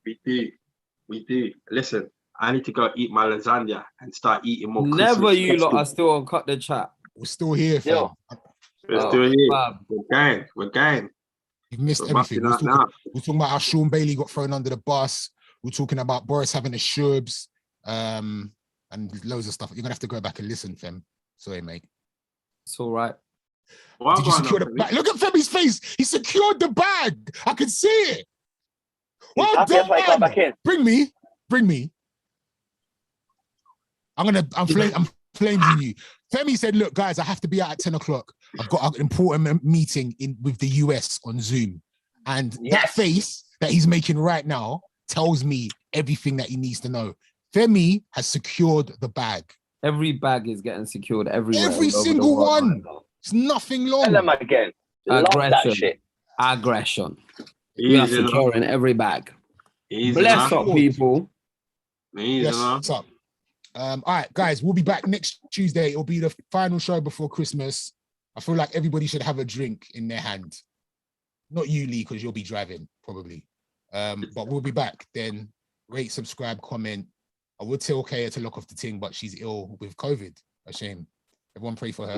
We do. Listen, I need to go eat my lasagna and start eating more. Never Christmas you lot festive. are still on Cut the Chat. We're still here, fam. We're still here. Fam. We're going. You've missed everything. We're talking about how Sean Bailey got thrown under the bus. We're talking about Boris having the sherbs, and loads of stuff. You're gonna have to go back and listen, fam. Sorry, mate. It's all right. Did you secure the bag? Look at Femi's face. He secured the bag. I can see it. Well done. Back in. Bring me. I'm flaming you. Femi said, look, guys, I have to be out at 10 o'clock. I've got an important meeting with the US on Zoom. And that face that he's making right now tells me everything that he needs to know. Femi has secured the bag. Every bag is getting secured everywhere. Every single one. It's nothing long. Tell them again. Aggression. We are securing every bag. Bless up, people. Yes, what's up? All right, guys, we'll be back next Tuesday. It'll be the final show before Christmas. I feel like everybody should have a drink in their hand. Not you, Lee, because you'll be driving, probably. But we'll be back then. Rate, subscribe, comment. I would tell Kaya to lock off the thing, but she's ill with COVID. A shame. Everyone pray for her.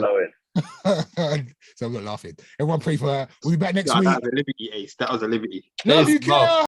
So I'm not laughing. Everyone pray for her. We'll be back next week. That was a liberty, Ace. That was a liberty. Love you, Kaya.